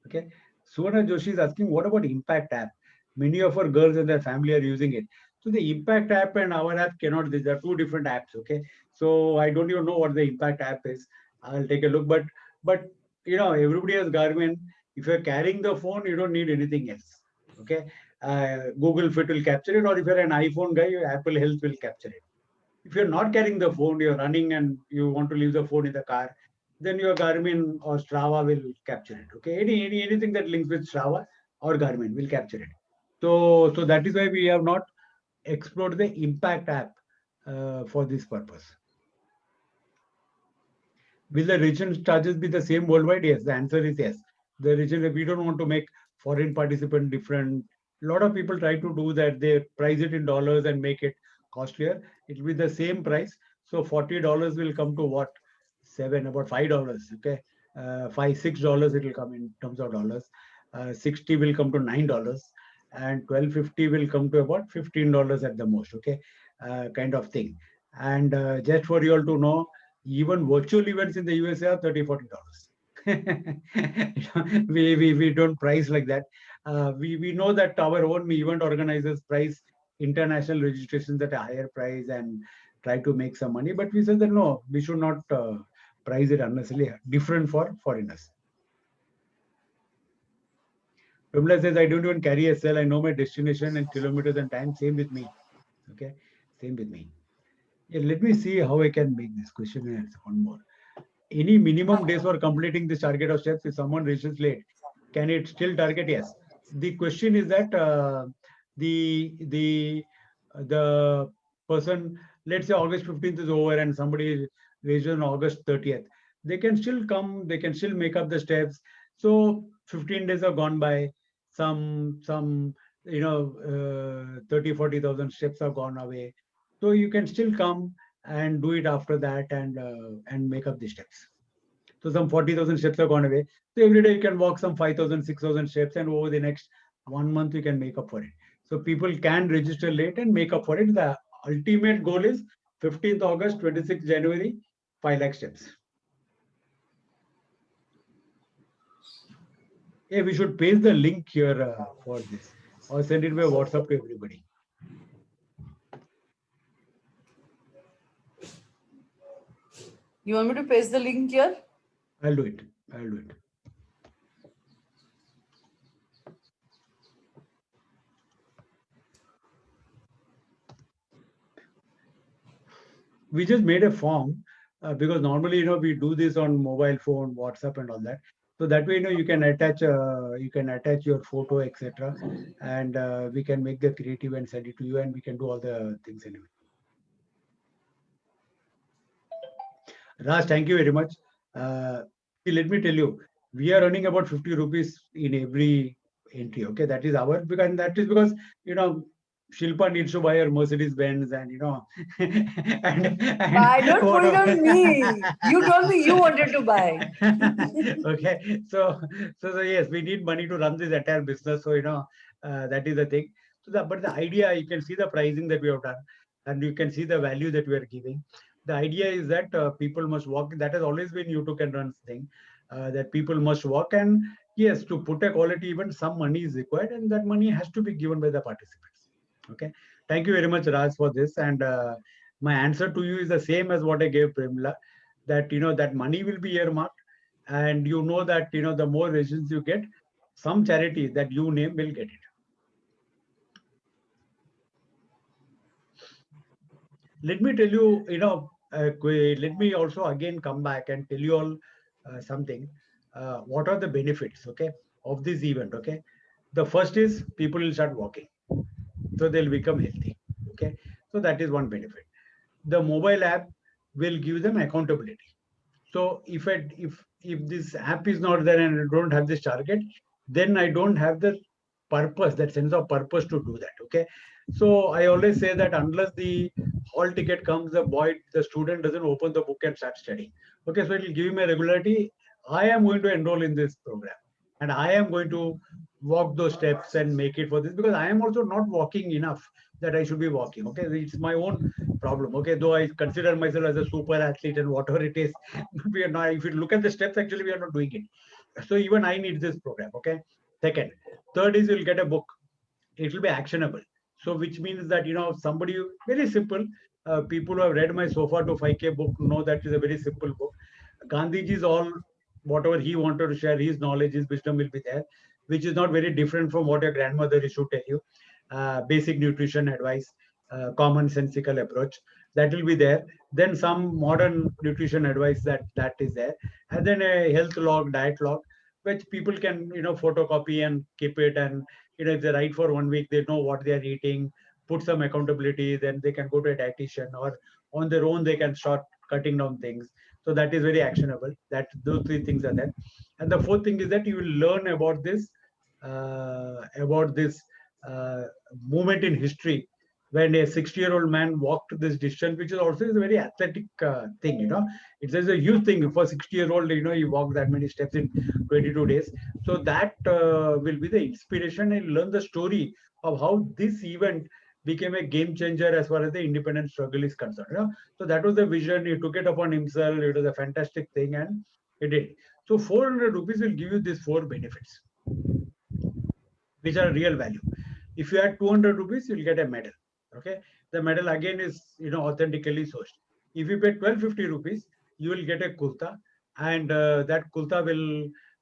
Okay. Suvarna Joshi is asking, what about Impact app? Many of our girls and their family are using it. So the Impact app and our app cannot. These are two different apps. Okay. So I don't even know what the Impact app is. I'll take a look. But everybody has Garmin. If you're carrying the phone, you don't need anything else. Okay. Google Fit will capture it, or if you're an iPhone guy, Apple Health will capture it. If you're not carrying the phone, you're running and you want to leave the phone in the car, then your Garmin or Strava will capture it. Okay, anything that links with Strava or Garmin will capture it. So that is why we have not explored the Impact app for this purpose. Will the region charges be the same worldwide? Yes, the answer is yes. The region, we don't want to make foreign participant different. A lot of people try to do that. They price it in dollars and make it costlier. It will be the same price. So $40 will come to what? About $5. Okay, $5-6 it will come in terms of dollars. 60 will come to $9, and 1250 will come to about $15 at the most. Okay, kind of thing. And just for you all to know, even virtual events in the USA are $30-40. We don't price like that. We know that our own event organizers price international registrations at a higher price and try to make some money. But we said that no, we should not price it unnecessarily different for foreigners. Pramila says, I don't even carry a cell. I know my destination and kilometers and time. Same with me. Okay, same with me. Yeah, let me see how I can make this question and answer one more. Any minimum days for completing this target of steps? If someone reaches late, can it still target? Yes. The question is that the person, let's say August 15th is over and somebody reaches on August 30th, they can still come, they can still make up the steps. So 15 days have gone by, some 30,000-40,000 steps have gone away. So you can still come and do it after that and make up the steps. So some 40,000 steps have gone away. So every day you can walk some 5,000, 6,000 steps, and over the next 1 month you can make up for it. So people can register late and make up for it. The ultimate goal is 15th August, 26th January, 5 lakh steps. Yeah, we should paste the link here for this, or send it by WhatsApp to everybody. You want me to paste the link here? I'll do it. I'll do it. We just made a form because normally, we do this on mobile phone, WhatsApp, and all that. So that way, you can attach your photo, etc., and we can make the creative and send it to you, and we can do all the things anyway. Raj, thank you very much. Let me tell you, we are earning about 50 rupees in every entry. Okay, that is our, because that is because Shilpa needs to buy her Mercedes Benz, and and don't put it on me. You told me you wanted to buy. Okay, so yes, we need money to run this entire business. So that is the thing. So but the idea, you can see the pricing that we have done, and you can see the value that we are giving. The idea is that people must walk. That has always been You Too Can Run's thing, that people must walk, and yes, to put a quality event, some money is required, and that money has to be given by the participants. Okay, thank you very much, Raj, for this. And my answer to you is the same as what I gave Premla, that that money will be earmarked, and that the more registrations you get, some charity that you name will get it. Let me tell you, let me also again come back and tell you all something. what are the benefits, okay, of this event, okay. The first is people will start walking, so they'll become healthy, okay. So that is one benefit. The mobile app will give them accountability. So if this app is not there and I don't have this target, then I don't have the purpose, that sense of purpose to do that, okay. So I always say that unless the hall ticket comes, the student doesn't open the book and start studying, okay. So it will give me a regularity. I am going to enroll in this program, and I am going to walk those steps and make it for this, because I am also not walking enough that I should be walking, okay. It's my own problem, okay, though I consider myself as a super athlete and whatever it is. We are not, if you look at the steps, actually we are not doing it. So even I need this program, okay. Second, third is you'll get a book. It will be actionable. So which means that, somebody, very simple, people who have read my Sofa to 5K book know that is a very simple book. Gandhiji's all, whatever he wanted to share, his knowledge, his wisdom will be there, which is not very different from what your grandmother used to tell you. Basic nutrition advice, common sensical approach, that will be there. Then some modern nutrition advice, that is there, and then a health log, diet log, which people can, photocopy and keep it. And if they write for 1 week, they know what they are eating, put some accountability, then they can go to a dietitian, or on their own they can start cutting down things. So that is very actionable. That those three things are there. And the fourth thing is that you will learn about this uh, moment in history, when a 60-year-old man walked this distance, which is also is a very athletic thing. It's a huge thing for 60-year-old. He walked that many steps in 22 days. So that will be the inspiration, and learn the story of how this event became a game changer as far as the independence struggle is concerned. So that was the vision. He took it upon himself. It was a fantastic thing, and he did. So 400 rupees will give you these four benefits, which are real value. If you add 200 rupees, you'll get a medal. Okay. The medal again is, authentically sourced. If you pay 1250 rupees, you will get a kurta, and that kurta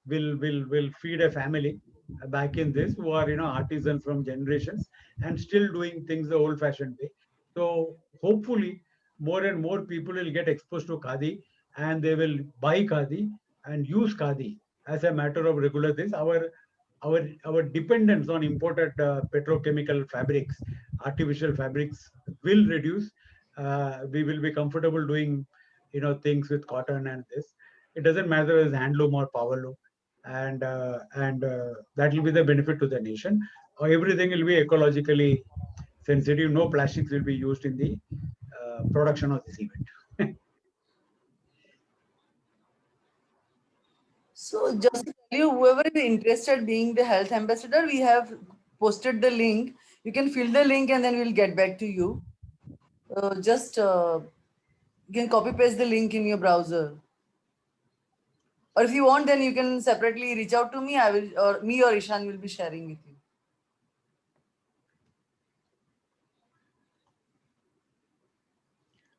will feed a family back in this, who are, artisans from generations and still doing things the old fashioned way. So hopefully more and more people will get exposed to khadi, and they will buy khadi and use khadi as a matter of regular this. Our dependence on imported petrochemical fabrics, artificial fabrics, will reduce. We will be comfortable doing, things with cotton and this. It doesn't matter as handloom or powerloom, and that will be the benefit to the nation. Everything will be ecologically sensitive. No plastics will be used in the production of this event. So just to tell you, whoever is interested being the health ambassador, we have posted the link. You can fill the link and then we'll get back to you. Just you can copy paste the link in your browser. Or if you want, then you can separately reach out to me. I will, or me or Ishan will be sharing with you.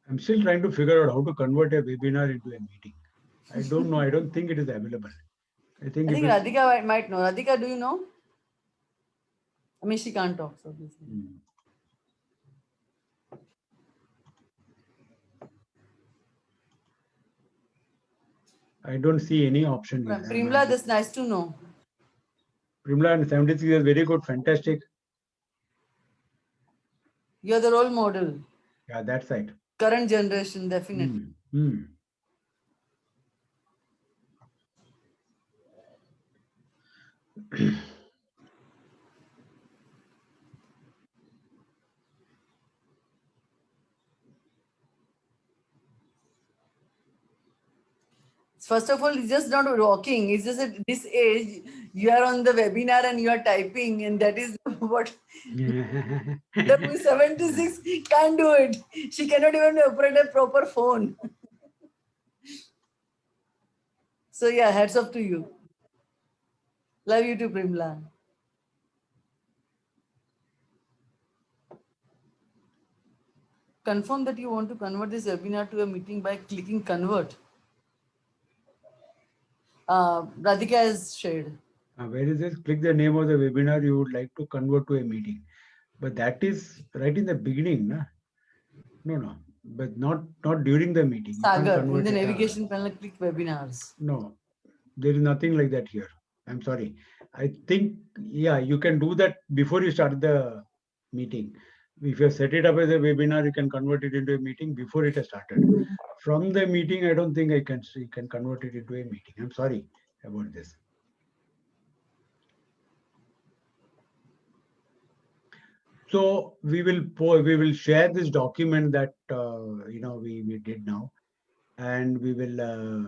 I'm still trying to figure out how to convert a webinar into a meeting. I don't know. I don't think it is available. I think I if think it, Radhika might know. Radhika, do you know? I mean, she can't talk, so obviously. I don't see any option here. Primla, that's nice to know. Primla and 76 is very good, fantastic. You're the role model. Yeah, that side. Current generation, definitely. First of all, it's just not walking. It's just at this age, you are on the webinar and you are typing, and that is what the 76 can't do it. She cannot even operate a proper phone. So yeah, hats off to you. Love you too, Primla. Confirm that you want to convert this webinar to a meeting by clicking convert. Radhika has shared. Where is this? Click the name of the webinar you would like to convert to a meeting. But that is right in the beginning, na? No. But not during the meeting. You can't Sagar, in convert the it. navigation panel, click webinars. No. There is nothing like that here. I'm sorry. I think, yeah, you can do that before you start the meeting. If you set it up as a webinar, you can convert it into a meeting before it has started. From the meeting, I don't think you can convert it into a meeting. I'm sorry about this. So we will share this document that we did now, and we will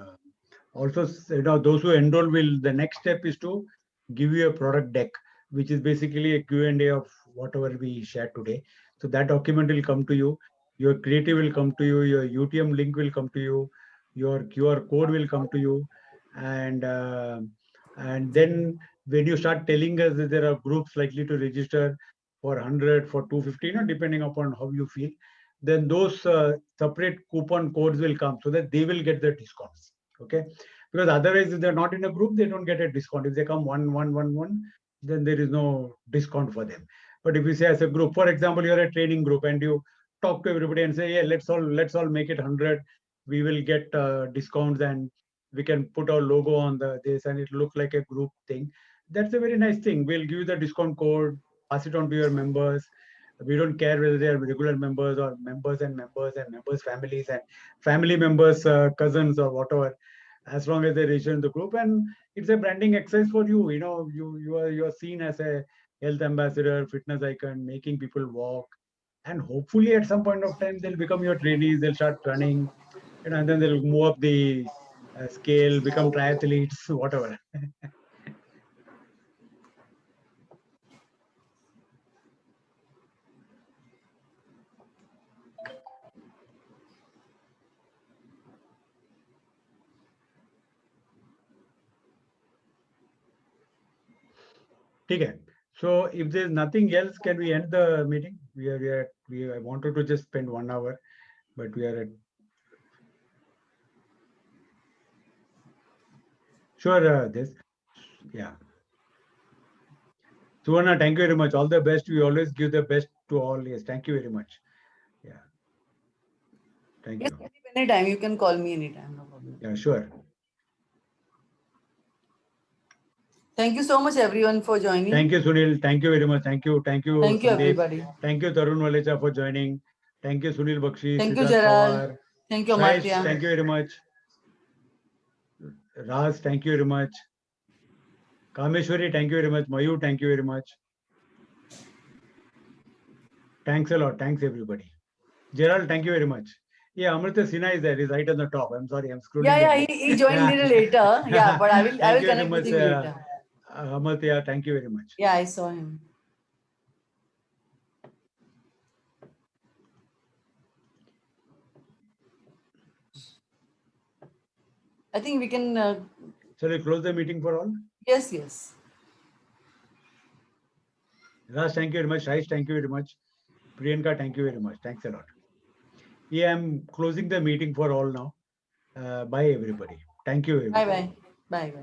also those who enroll will. The next step is to give you a product deck, which is basically a Q&A of whatever we shared today. So that document will come to you. Your creative will come to you. Your UTM link will come to you. Your QR code will come to you, and then when you start telling us that there are groups likely to register for 100, for 250, depending upon how you feel, then those separate coupon codes will come so that they will get the discounts. Okay, because otherwise, if they're not in a group, they don't get a discount. If they come one, then there is no discount for them. But if you say as a group, for example, you're a training group and you talk to everybody and say, yeah, let's all make it 100. We will get discounts and we can put our logo on this and it look like a group thing. That's a very nice thing. We'll give you the discount code, pass it on to your members. We don't care whether they are regular members or members and members families and family members, cousins or whatever, as long as they register in the group. And it's a branding exercise for you. You are seen as a health ambassador, fitness icon, making people walk. And hopefully at some point of time they'll become your trainees, they'll start running, and then they'll move up the scale, become triathletes, whatever. Okay. So if there's nothing else, can we end the meeting? I wanted to just spend 1 hour, but we are at. Sure, yeah. Suvarna, thank you very much. All the best. We always give the best to all. Yes, thank you very much. Yeah. Thank Yes, you. anytime. You can call me anytime. No problem. Yeah, sure. Thank you so much, everyone, for joining. Thank you, Sunil. Thank you very much. Thank you. Thank you, Thank you, Sandeep. everybody. Thank you, Tarun Walecha, for joining. Thank you, Sunil Bakshi, Thank you, Siddharth Gerald. Pawar. Thank you, Saish, Amartya. thank you very much. Raz, thank you very much. Kameshwari, thank you very much. Mayu, thank you very much. Thanks a lot. Thanks, everybody. Gerald, thank you very much. Yeah, Amrita Sinha is there. He's right on the top. I'm sorry, I'm scrolling. Yeah, he joined little later. Yeah, but I will connect with him later. Amartya, thank you very much. Yeah, I saw him. I think we can. Shall we close the meeting for all? Yes. Raj, thank you very much. Shaish, thank you very much. Priyanka, thank you very much. Thanks a lot. Yeah, I'm closing the meeting for all now. Bye, everybody. Thank you. Everybody. Bye.